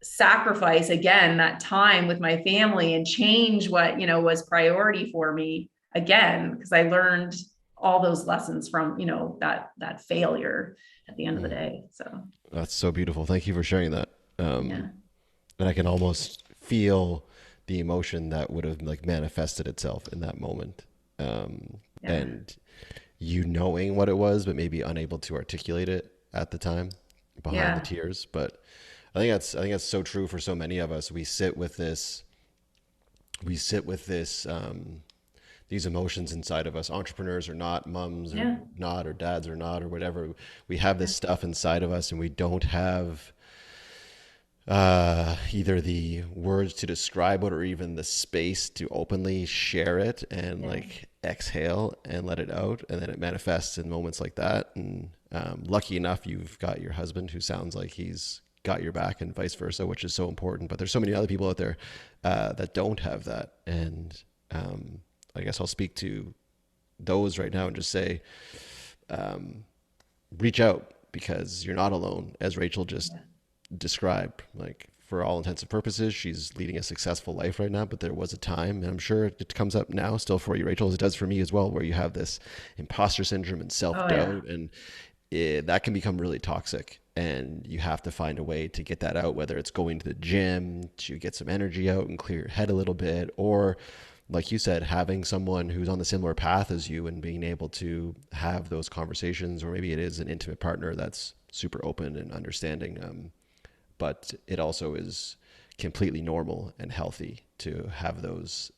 sacrifice again that time with my family and change what, was priority for me again, because I learned all those lessons from, that failure at the end of the day. So That's so beautiful. Thank you for sharing that. yeah. And I can almost feel the emotion that would have like manifested itself in that moment. And you knowing what it was, but maybe unable to articulate it at the time behind the tears. But I think that's so true for so many of us. We sit with this these emotions inside of us, entrepreneurs or not, mums or Yeah. not, or dads or not, or whatever. We have Yeah. this stuff inside of us and we don't have either the words to describe it or even the space to openly share it and Yeah. like exhale and let it out. And then it manifests in moments like that. And lucky enough, you've got your husband who sounds like he's got your back and vice versa, which is so important. But there's so many other people out there that don't have that. And I guess I'll speak to those right now and just say, reach out because you're not alone, as Rachael just Yeah. described. Like, for all intents and purposes, she's leading a successful life right now, but there was a time, and I'm sure it comes up now still for you, Rachael, as it does for me as well, where you have this imposter syndrome and Oh yeah. self-doubt, and that can become really toxic. And you have to find a way to get that out, whether it's going to the gym to get some energy out and clear your head a little bit, or like you said, having someone who's on the similar path as you and being able to have those conversations, or maybe it is an intimate partner that's super open and understanding. But it also is completely normal and healthy to have those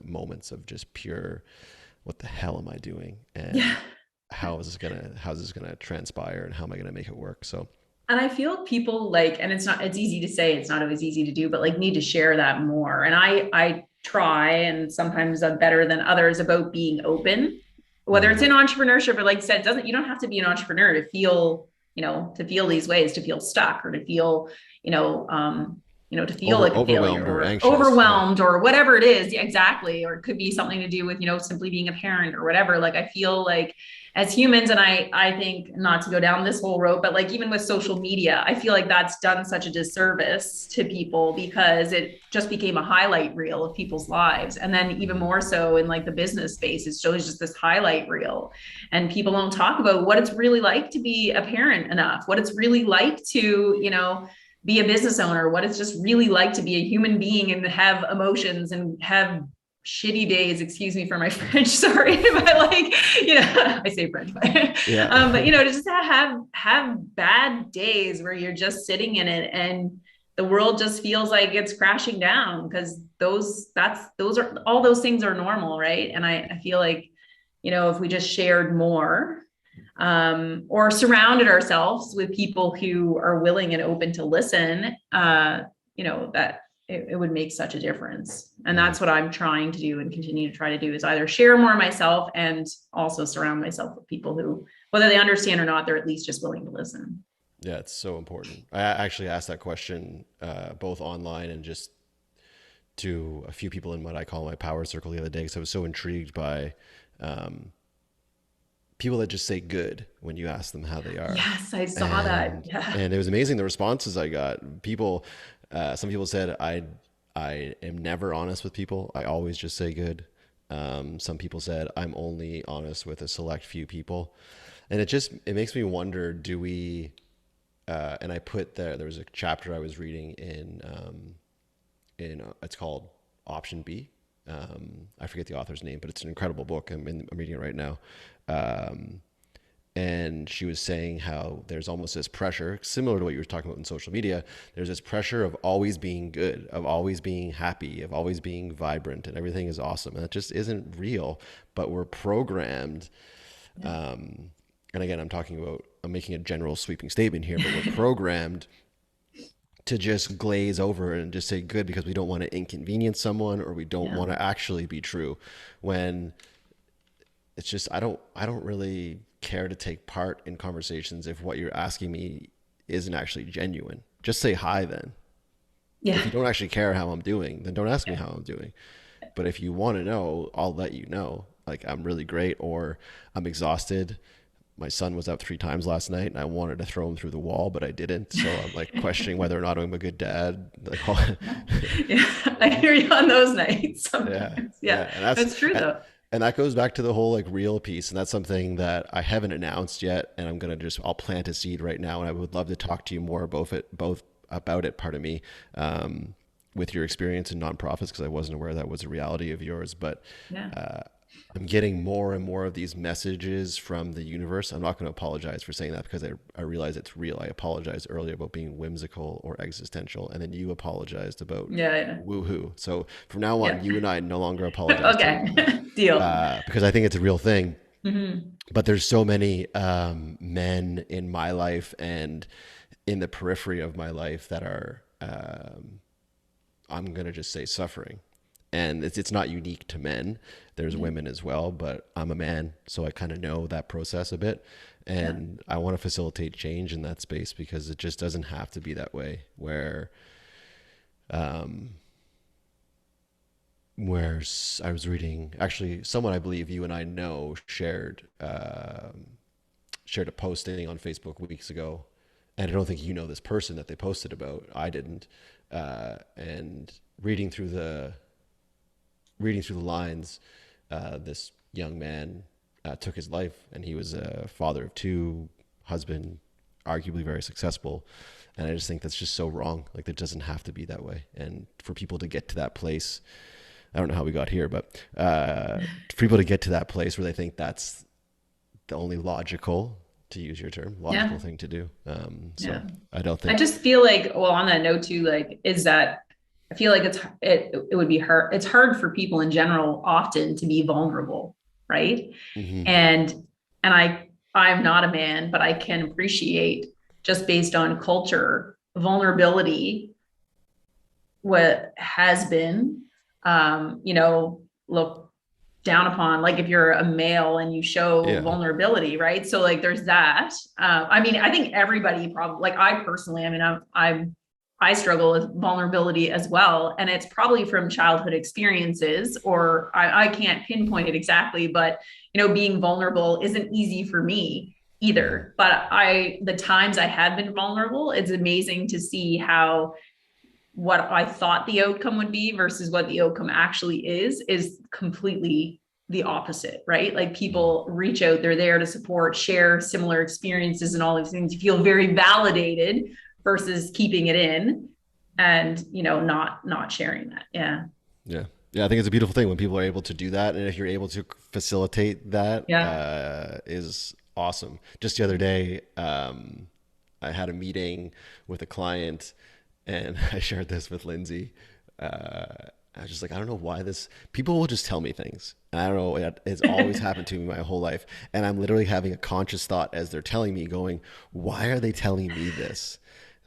moments of just pure, what the hell am I doing? Yeah. And how's this gonna transpire and how am I gonna make it work? So And I feel people like, and it's easy to say, it's not always easy to do, but like need to share that more. And I try, and sometimes I'm better than others about being open, whether it's mm, in entrepreneurship or like you said, you don't have to be an entrepreneur to feel, to feel these ways, to feel stuck or to feel, you know, to feel like a failure overwhelmed or or anxious. Yeah. overwhelmed or whatever it is. Yeah, exactly. Or it could be something to do with, simply being a parent or whatever. Like I feel like as humans, and I think not to go down this whole road, but like even with social media, I feel like that's done such a disservice to people because it just became a highlight reel of people's lives. And then even Mm-hmm. more so in like the business space, it's always just this highlight reel. And people don't talk about what it's really like to be a parent enough, what it's really like to, be a business owner, what it's just really like to be a human being and have emotions and have shitty days, excuse me for my French, sorry, but like, I say French, but, Yeah. to just have bad days where you're just sitting in it and the world just feels like it's crashing down because those are all those things are normal, right? And I feel like, if we just shared more, or surrounded ourselves with people who are willing and open to listen, that it would make such a difference. And Mm-hmm. that's what I'm trying to do and continue to try to do is either share more myself and also surround myself with people who, whether they understand or not, they're at least just willing to listen. Yeah, it's so important. I actually asked that question both online and just to a few people in what I call my power circle the other day because I was so intrigued by um, people that just say good when you ask them how they are. Yes, I saw that. And Yeah. and it was amazing the responses I got. People, some people said I am never honest with people. I always just say good. Some people said I'm only honest with a select few people, and it makes me wonder: do we? And I put there was a chapter I was reading in it's called Option B. I forget the author's name, but it's an incredible book. I'm reading it right now. Um, and she was saying how there's almost this pressure, similar to what you were talking about in social media. There's this pressure of always being good, of always being happy, of always being vibrant, and everything is awesome. And it just isn't real, but we're programmed. And again, I'm making a general sweeping statement here, but we're programmed to just glaze over and just say good because we don't want to inconvenience someone or we don't Yeah. want to actually be true when it's just I don't really care to take part in conversations if what you're asking me isn't actually genuine. Just say hi then. Yeah. If you don't actually care how I'm doing, then don't ask me how I'm doing. But if you want to know, I'll let you know. Like I'm really great or I'm exhausted. My son was up 3 times last night and I wanted to throw him through the wall, but I didn't. So I'm like questioning whether or not I'm a good dad. Like, Yeah. I hear you on those nights yeah, sometimes. Yeah. yeah. And that's, That's true and, though. and that goes back to the whole like real piece. And that's something that I haven't announced yet. And I'll plant a seed right now. And I would love to talk to you more both about it, pardon me, with your experience in nonprofits, because I wasn't aware that was a reality of yours. But Yeah. I'm getting more and more of these messages from the universe. I'm not going to apologize for saying that because I realize it's real. I apologized earlier about being whimsical or existential, and then you apologized about Yeah, woohoo. So from now on, yeah, you and I no longer yeah. apologize to each other Okay, deal. because I think it's a real thing. Hmm. But there's so many men in my life and in the periphery of my life that are, I'm going to just say, suffering. And it's not unique to men. There's women as well, but I'm a man, so I kind of know that process a bit. Yeah, And I want to facilitate change in that space because it just doesn't have to be that way. I was reading, actually, someone I believe you and I know shared a posting on Facebook weeks ago, and I don't think you know this person that they posted about. I didn't, and reading through the lines, this young man took his life, and he was a father of two, husband, arguably very successful. And I just think that's just so wrong. Like, it doesn't have to be that way. And for people to get to that place, I don't know how we got here, but for people to get to that place where they think that's the only logical, to use your term, logical yeah, thing to do. So yeah. I don't I think, just feel like, well, on that note too, like, is that I feel like it would be hard. It's hard for people in general often to be vulnerable, right? mm-hmm, And I'm not a man, but I can appreciate just based on culture, vulnerability, what has been, look down upon, like if you're a male and you show yeah, vulnerability, right? So like there's that. I mean, I think everybody probably, like I personally, I mean, I struggle with vulnerability as well, and it's probably from childhood experiences, or I can't pinpoint it exactly, but being vulnerable isn't easy for me mm-hmm, either. But the times I have been vulnerable, it's amazing to see how what I thought the outcome would be versus what the outcome actually is completely the opposite, right? Like mm-hmm. people reach out, they're there to support, share similar experiences and all these things. You feel very validated versus keeping it in and not sharing that. Yeah. Yeah. Yeah, I think it's a beautiful thing when people are able to do that, and if you're able to facilitate that, Yeah. is awesome. Just the other day, I had a meeting with a client, and I shared this with Lindsay. I was just like, I don't know why this people will just tell me things, and I don't know. It's always happened to me my whole life, and I'm literally having a conscious thought as they're telling me, going, "Why are they telling me this?"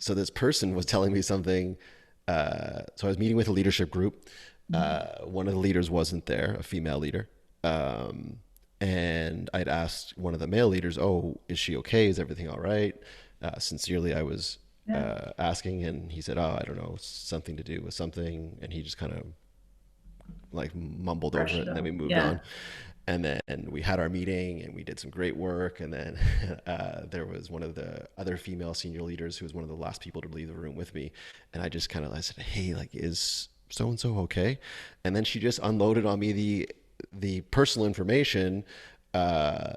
So this person was telling me something. So I was meeting with a leadership group. One of the leaders wasn't there, a female leader. Um, and I'd asked one of the male leaders, "Oh, is she okay? Is everything all right?" Sincerely, I was Yeah. asking, and he said, "Oh, I don't know, something to do with something," and he just kind of like mumbled over Brush it, it and then we off. moved Yeah. on. And then we had our meeting, and we did some great work. And then there was one of the other female senior leaders who was one of the last people to leave the room with me, and I said, "Hey, like, is so and so okay?" And then she just unloaded on me the personal information uh,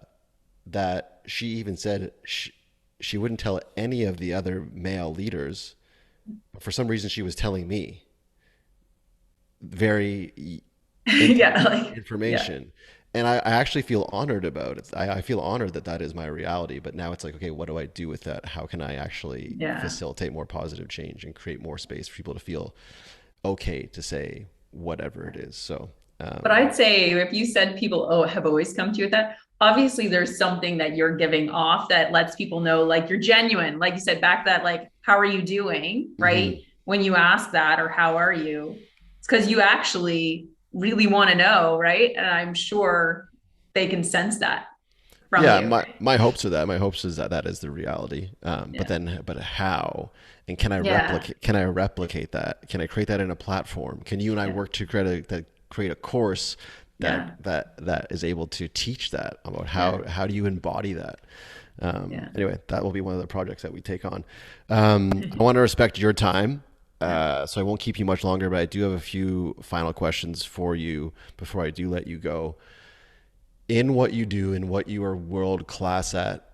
that she even said she wouldn't tell any of the other male leaders. For some reason, she was telling me very intimate Yeah. Like, yeah. information. And I actually feel honored about it. I feel honored that that is my reality. But now it's like, okay, what do I do with that? How can I actually Yeah. facilitate more positive change and create more space for people to feel okay to say whatever it is? So, But I'd say if you said people have always come to you with that, obviously there's something that you're giving off that lets people know like you're genuine. Like you said back that like, how are you doing? mhm. Right? When you ask that or how are you? It's because you actually really want to know, right? And I'm sure they can sense that from Yeah, you. my hopes are that. My hopes is that that is the reality. Yeah. But how? And Yeah. can I replicate that? Can I create that in a platform? Can you and I Yeah. work to create a course Yeah. that is able to teach that about Yeah. how do you embody that? Yeah. Anyway, that will be one of the projects that we take on. I want to respect your time. Yeah. So I won't keep you much longer, but I do have a few final questions for you before I do let you go. In what you do and what you are world class at,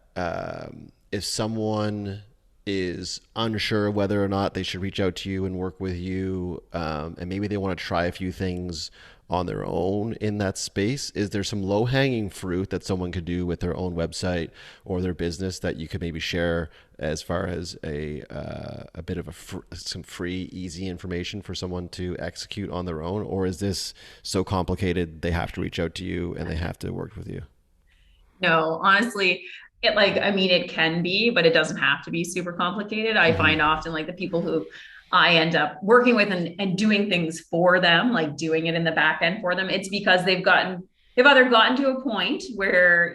if someone is unsure whether or not they should reach out to you and work with you, and maybe they want to try a few things on their own in that space, is there some low hanging fruit that someone could do with their own website or their business that you could maybe share as far as a bit of some free, easy information for someone to execute on their own? Or is this so complicated they have to reach out to you and they have to work with you? No, honestly, it like, I mean, it can be, but it doesn't have to be super complicated. I Mm-hmm. find often like the people who I end up working with and doing things for them, like doing it in the back end for them, it's because they've either gotten to a point where,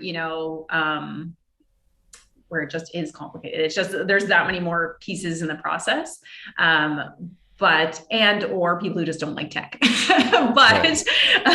where it just is complicated. It's just there's that many more pieces in the process. And or people who just don't like tech. Right. but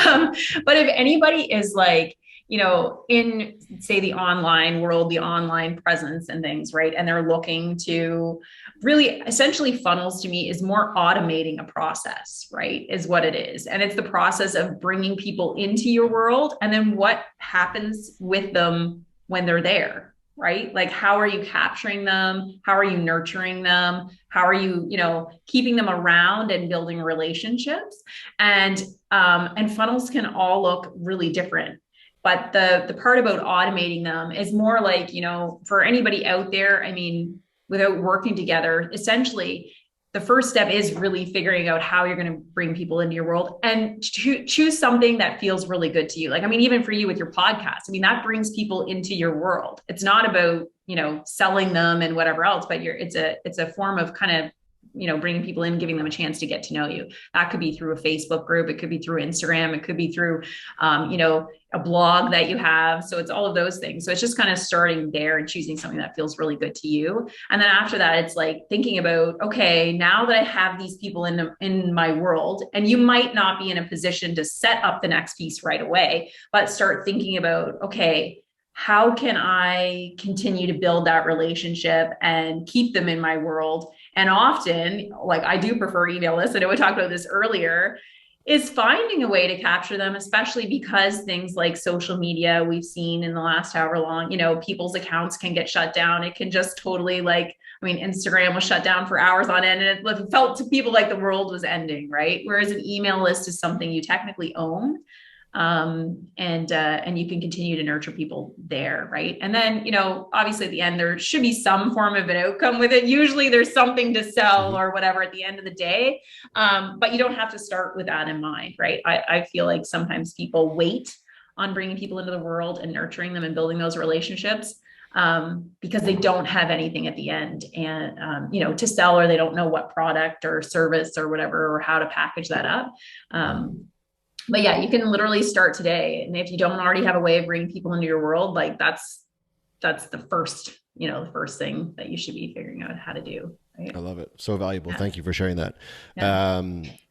um, but if anybody is like, in say the online world, the online presence and things, right? And they're looking to really essentially funnels to me is more automating a process, right? Is what it is. And it's the process of bringing people into your world and then what happens with them when they're there, right? Like, how are you capturing them? How are you nurturing them? How are you, keeping them around and building relationships? And funnels can all look really different. But the part about automating them is more like, for anybody out there, I mean, without working together, essentially, the first step is really figuring out how you're going to bring people into your world and choose something that feels really good to you. Like, I mean, even for you with your podcast, I mean, that brings people into your world. It's not about, selling them and whatever else, but it's a form of kind of, bringing people in, giving them a chance to get to know you. That could be through a Facebook group. It could be through Instagram. It could be through, a blog that you have. So it's all of those things. So it's just kind of starting there and choosing something that feels really good to you. And then after that, it's like thinking about, okay, now that I have these people in my world, and you might not be in a position to set up the next piece right away, but start thinking about, okay, how can I continue to build that relationship and keep them in my world? And often, like I do prefer email lists. I know we talked about this earlier, is finding a way to capture them, especially because things like social media we've seen in the last however long, people's accounts can get shut down. It can just totally like, I mean, Instagram was shut down for hours on end and it felt to people like the world was ending, right? Whereas an email list is something you technically own. And you can continue to nurture people there, right? And then, obviously at the end there should be some form of an outcome with it. Usually there's something to sell Mm-hmm. or whatever at the end of the day, but you don't have to start with that in mind, right? I feel like sometimes people wait on bringing people into the world and nurturing them and building those relationships, because they don't have anything at the end and to sell, or they don't know what product or service or whatever or how to package that up. But yeah, you can literally start today. And if you don't already have a way of bringing people into your world, like that's the first, the first thing that you should be figuring out how to do. I Right. love it. So valuable. Yeah. Thank you for sharing that. Yeah.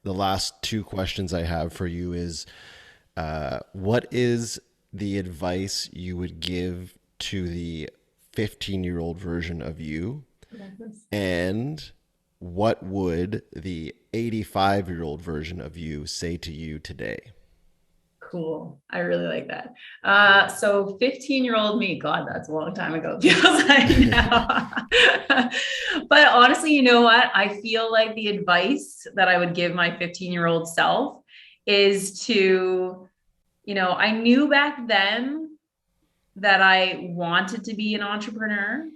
The last two questions I have for you is, what is the advice you would give to the 15-year-old version of you? And what would the 85-year-old version of you say to you today? Cool. I really like that. So 15-year-old me, God, that's a long time ago. It feels like now. But honestly, you know what? I feel like the advice that I would give my 15-year-old self is to, I knew back then that I wanted to be an entrepreneur.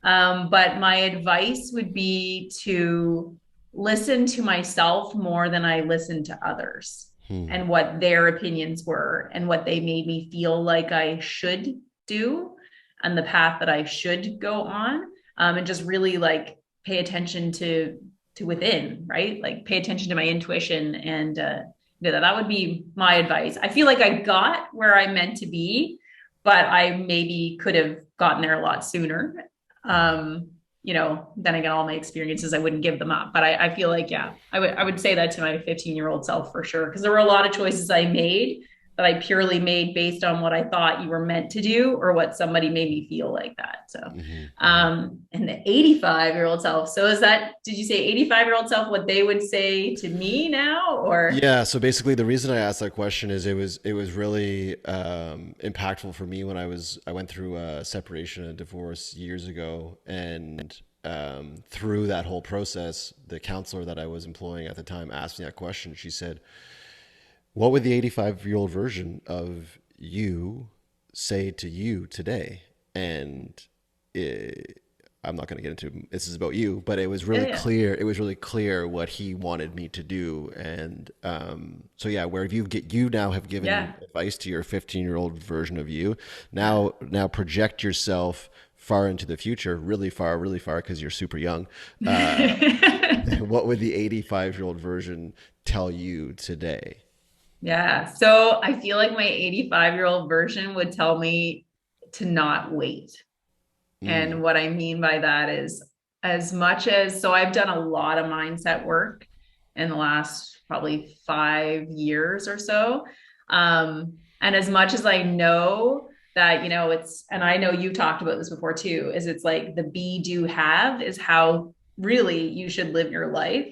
But my advice would be to listen to myself more than I listened to others Hmm. and what their opinions were and what they made me feel like I should do and the path that I should go on. And just really like pay attention to within, right? Like pay attention to my intuition and that would be my advice. I feel like I got where I meant to be, but I maybe could have gotten there a lot sooner. Then again, all my experiences, I wouldn't give them up. But I feel like, yeah, I would say that to my 15-year-old self for sure. Because there were a lot of choices I made that I purely made based on what I thought you were meant to do or what somebody made me feel like that. So, Mm-hmm. Mm-hmm. and the 85-year-old self. So did you say 85-year-old self, what they would say to me now or? Yeah, so basically the reason I asked that question is it was really impactful for me when I went through a separation and divorce years ago, and through that whole process, the counselor that I was employing at the time asked me that question. She said, what would the 85-year-old version of you say to you today? And it, I'm not going to get into this is about you, but it was Yeah, really yeah, clear. It was really clear what he wanted me to do, and so yeah, where you now have given yeah, advice to your 15-year-old version of you. yeah. Now project yourself far into the future, really far, because you're super young. What would the 85-year-old version tell you today? Yeah. So I feel like my 85-year-old version would tell me to not wait. Mm, And what I mean by that is, as much as, so I've done a lot of mindset work in the last probably 5 years or so. And as much as I know that, it's, and I know you talked about this before too, is it's like the be, do, have is how really you should live your life.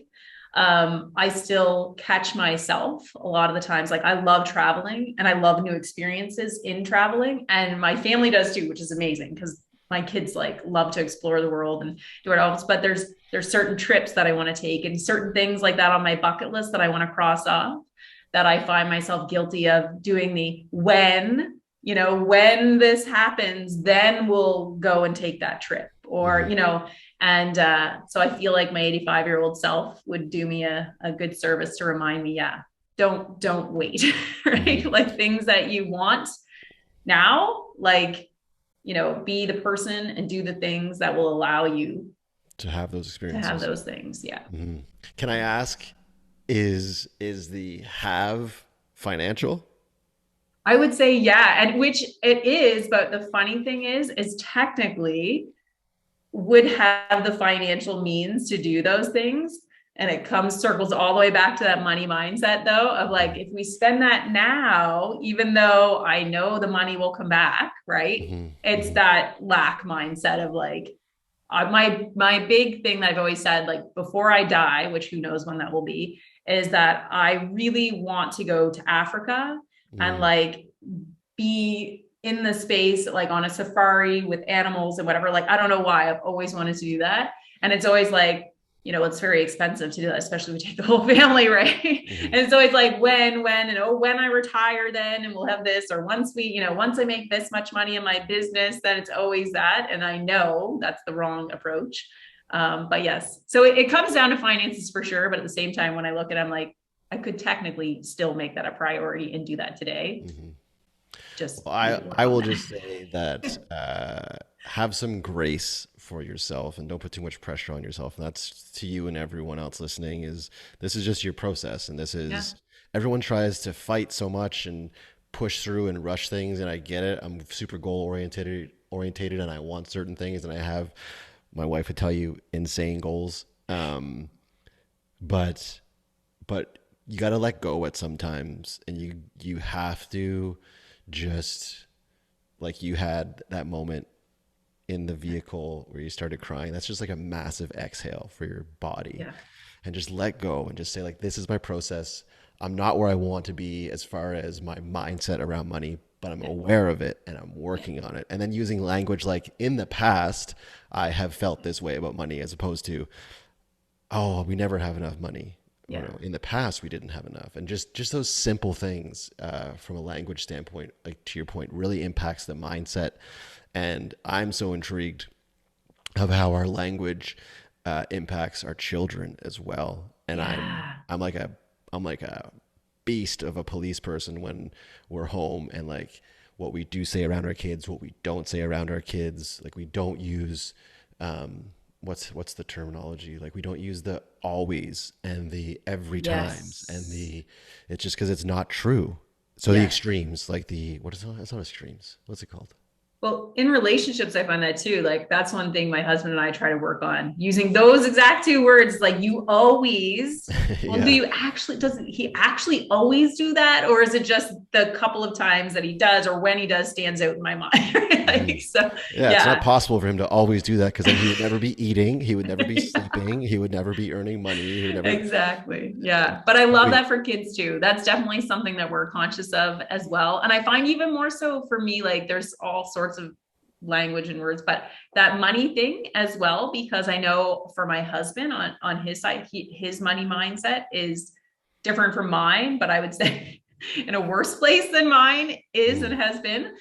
I still catch myself a lot of the times. Like, I love traveling and I love new experiences in traveling, and my family does too, which is amazing because my kids like love to explore the world and do it all. But there's certain trips that I want to take and certain things like that on my bucket list that I want to cross off, that I find myself guilty of doing the when this happens, then we'll go and take that trip, or mhm. and so I feel like my 85-year-old self would do me a good service to remind me, yeah, don't wait, right? Mhm. Like, things that you want now, like, be the person and do the things that will allow you To have those to have experiences. those things. Yeah. Mhm. Can I ask, is the have financial? I would say, yeah, and which it is, but the funny thing is technically would have the financial means to do those things. And it circles all the way back to that money mindset, though, of like, Mhm. if we spend that now, even though I know the money will come back, right? Mhm. It's Mhm. that lack mindset of like, my big thing that I've always said, like, before I die, which who knows when that will be, is that I really want to go to Africa and Mhm. like be in the space, like on a safari with animals and whatever. Like, I don't know why I've always wanted to do that. And it's always like, it's very expensive to do that, especially if we take the whole family, right? Mhm. And so it's like, when, and oh, when I retire, then, and we'll have this, or once I make this much money in my business, then it's always that. And I know that's the wrong approach. But yes, so it comes down to finances for sure. But at the same time, when I look at it, I'm like, I could technically still make that a priority and do that today. Mhm. Just Well, need to work I on will that. just say that have some grace for yourself and don't put too much pressure on yourself. And that's to you and everyone else listening. Is this is just your process, and this Yeah. is everyone tries to fight so much and push through and rush things, and I get it. I'm super orientated, and I want certain things, and I have my wife would tell you insane goals. But but you got to let go at sometimes, and you have to just like you had that moment in the vehicle where you started crying. That's just like a massive exhale for your body, Yeah. and just let go and just say like, this is my process. I'm not where I want to be as far as my mindset around money, but I'm Yeah. aware of it and I'm Yeah. working on it. And then using language like, in the past I have felt this way about money, as opposed to, oh, we never have enough money. Or, Yeah. no, in the past we didn't have enough. And just those simple things, from a language standpoint, like to your point, really impacts the mindset. And I'm so intrigued of how our language impacts our children as well. And Yeah. I'm like a beast of a police person when we're home, and like what we do say around our kids, what we don't say around our kids. Like, we don't use what's the terminology? Like, we don't use the always and the every times and Yes. the it's just because it's not true. So the Yeah. extremes, like the what is it? It's not extremes. What's it called? Well, in relationships, I find that too. Like, that's one thing my husband and I try to work on, using those exact two words. Like, you always, well, Yeah. doesn't he actually always do that? Or is it just the couple of times that he does, or when he does stands out in my mind? Hmm. Like, so, Yeah, it's not yeah. possible for him to always do that, because then he would never be eating, he would never be sleeping, he would never be earning money, he would never. Exactly. Yeah. But I love Wait. that for kids too. That's definitely something that we're conscious of as well. And I find even more so for me, like, there's all sorts of language and words, but that money thing as well, because I know for my husband on his side, his money mindset is different from mine, but I would say in a worse place than mine is and Mm, has been.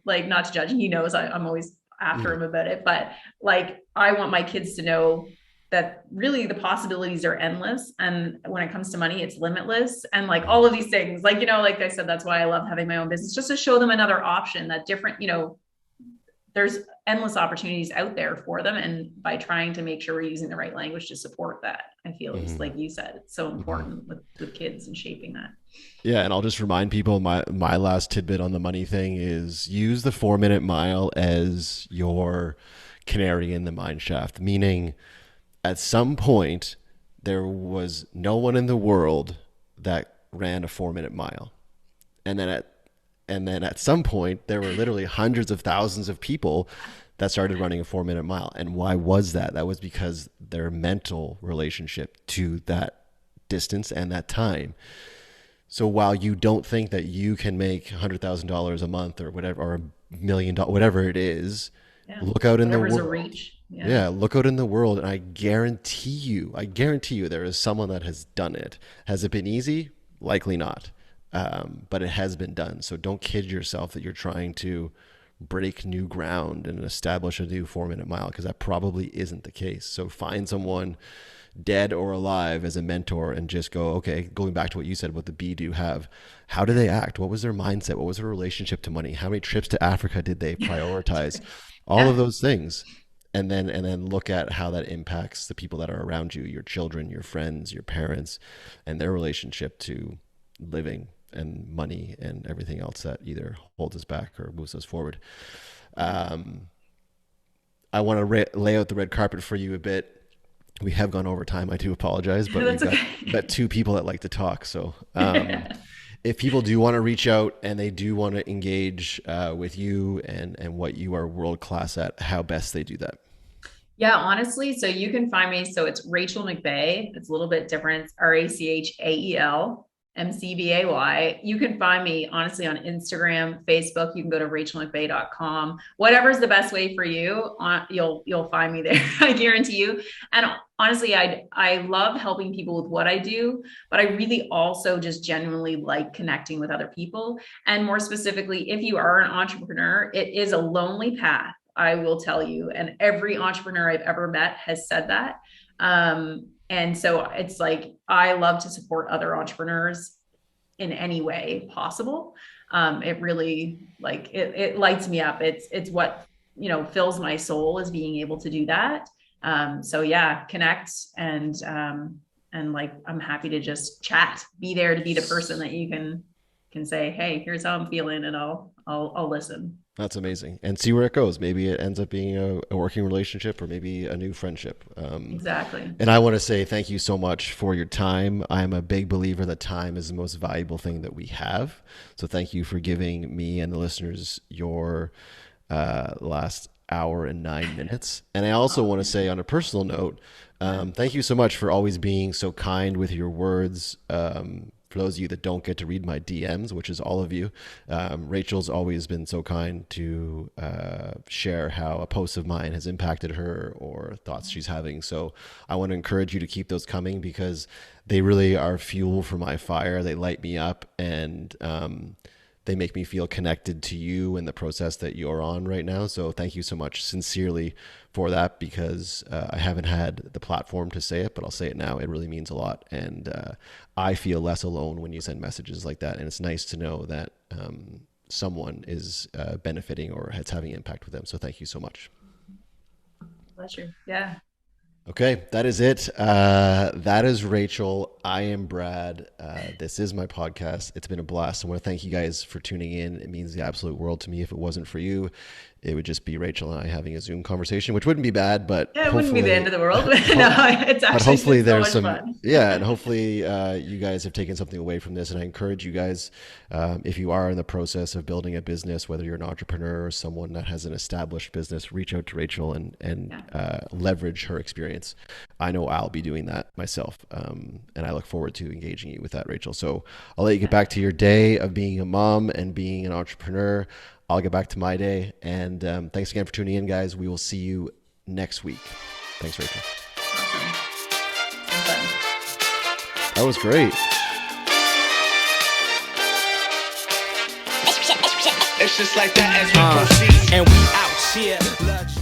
Like, not to judge, he knows I'm always after mm, him about it, but like I want my kids to know that really the possibilities are endless, and when it comes to money it's limitless, and like all mm. of these things, like, like I said, that's why I love having my own business, just to show them another option, that different, there's endless opportunities out there for them. And by trying to make sure we're using the right language to support that, I feel it's Mhm. like you said, it's so Mhm. important with kids and shaping that. Yeah, and I'll just remind people my last tidbit on the money thing is use the 4 minute mile as your canary in the mine shaft, meaning at some point there was no one in the world that ran a 4 minute mile. And then at some point there were literally hundreds of thousands of people that started running a 4 minute mile. And why was that? That was because their mental relationship to that distance and that time. So while you don't think that you can make $100,000 a month or whatever, or $1 million, whatever it is, Yeah, look out in the whatever's a world. reach. Yeah. Yeah, look out in the world, and I guarantee you, there is someone that has done it. Has it been easy? Likely not, but it has been done. So don't kid yourself that you're trying to break new ground and establish a new 4 minute mile, because that probably isn't the case. So find someone dead or alive as a mentor and just go, okay, going back to what you said, what the B do have, how do they act? What was their mindset? What was their relationship to money? How many trips to Africa did they prioritize? All of Yeah. those things. And then look at how that impacts the people that are around you, your children, your friends, your parents, and their relationship to living and money and everything else that either holds us back or moves us forward. Yeah. Um, I want to lay out the red carpet for you a bit. We have gone over time. I do apologize, but That's we've got okay. two people that like to talk. So if people do want to reach out and they do want to engage with you and what you are world class at, how best they do that. Yeah, honestly, so you can find me. So it's Rachael McBay. It's a little bit different. It's RACHAEL MCBAY. You can find me honestly on Instagram, Facebook. You can go to rachelmcbay.com. Whatever's the best way for you, you'll find me there. I guarantee you. And honestly, I love helping people with what I do, but I really also just genuinely like connecting with other people. And more specifically, if you are an entrepreneur, it is a lonely path, I will tell you. And every entrepreneur I've ever met has said that. And so it's like, I love to support other entrepreneurs in any way possible. It really it lights me up. It's what, fills my soul, is being able to do that. So yeah, connect, and like, I'm happy to just chat, be there to be the person that you can say, hey, here's how I'm feeling, and I'll listen. That's amazing. And see where it goes. Maybe it ends up being a working relationship or maybe a new friendship. Exactly. And I want to say thank you so much for your time. I'm a big believer that time is the most valuable thing that we have. So thank you for giving me and the listeners your last hour and 9 minutes. And I also Oh, want to say, on a personal note, thank you so much for always being so kind with your words. For those of you that don't get to read my DMs, which is all of you, Rachel's always been so kind to share how a post of mine has impacted her or thoughts she's having. So I want to encourage you to keep those coming, because they really are fuel for my fire. They light me up, and they make me feel connected to you and the process that you're on right now. So thank you so much, sincerely, for that, because I haven't had the platform to say it, but I'll say it now. It really means a lot. And I feel less alone when you send messages like that. And it's nice to know that someone is benefiting or has having impact with them. So thank you so much. pleasure. Yeah. Okay, that is it. That is Rachael. I am Brad. This is my podcast. It's been a blast. I want to thank you guys for tuning in. It means the absolute world to me. If it wasn't for you, it would just be Rachael and I having a Zoom conversation, which wouldn't be bad, but Yeah, it wouldn't be the end hopefully, of the world. No, it's but actually hopefully been so there's much some, fun. yeah, and hopefully you guys have taken something away from this. And I encourage you guys, if you are in the process of building a business, whether you're an entrepreneur or someone that has an established business, reach out to Rachael and Yeah. leverage her experience. I know I'll be doing that myself, and I look forward to engaging you with that, Rachael. So I'll let you get Yeah. back to your day of being a mom and being an entrepreneur. I'll get back to my day. And thanks again for tuning in, guys. We will see you next week. Thanks, Rachael. Awesome. That was great. It's just like that as we proceed. And we out here.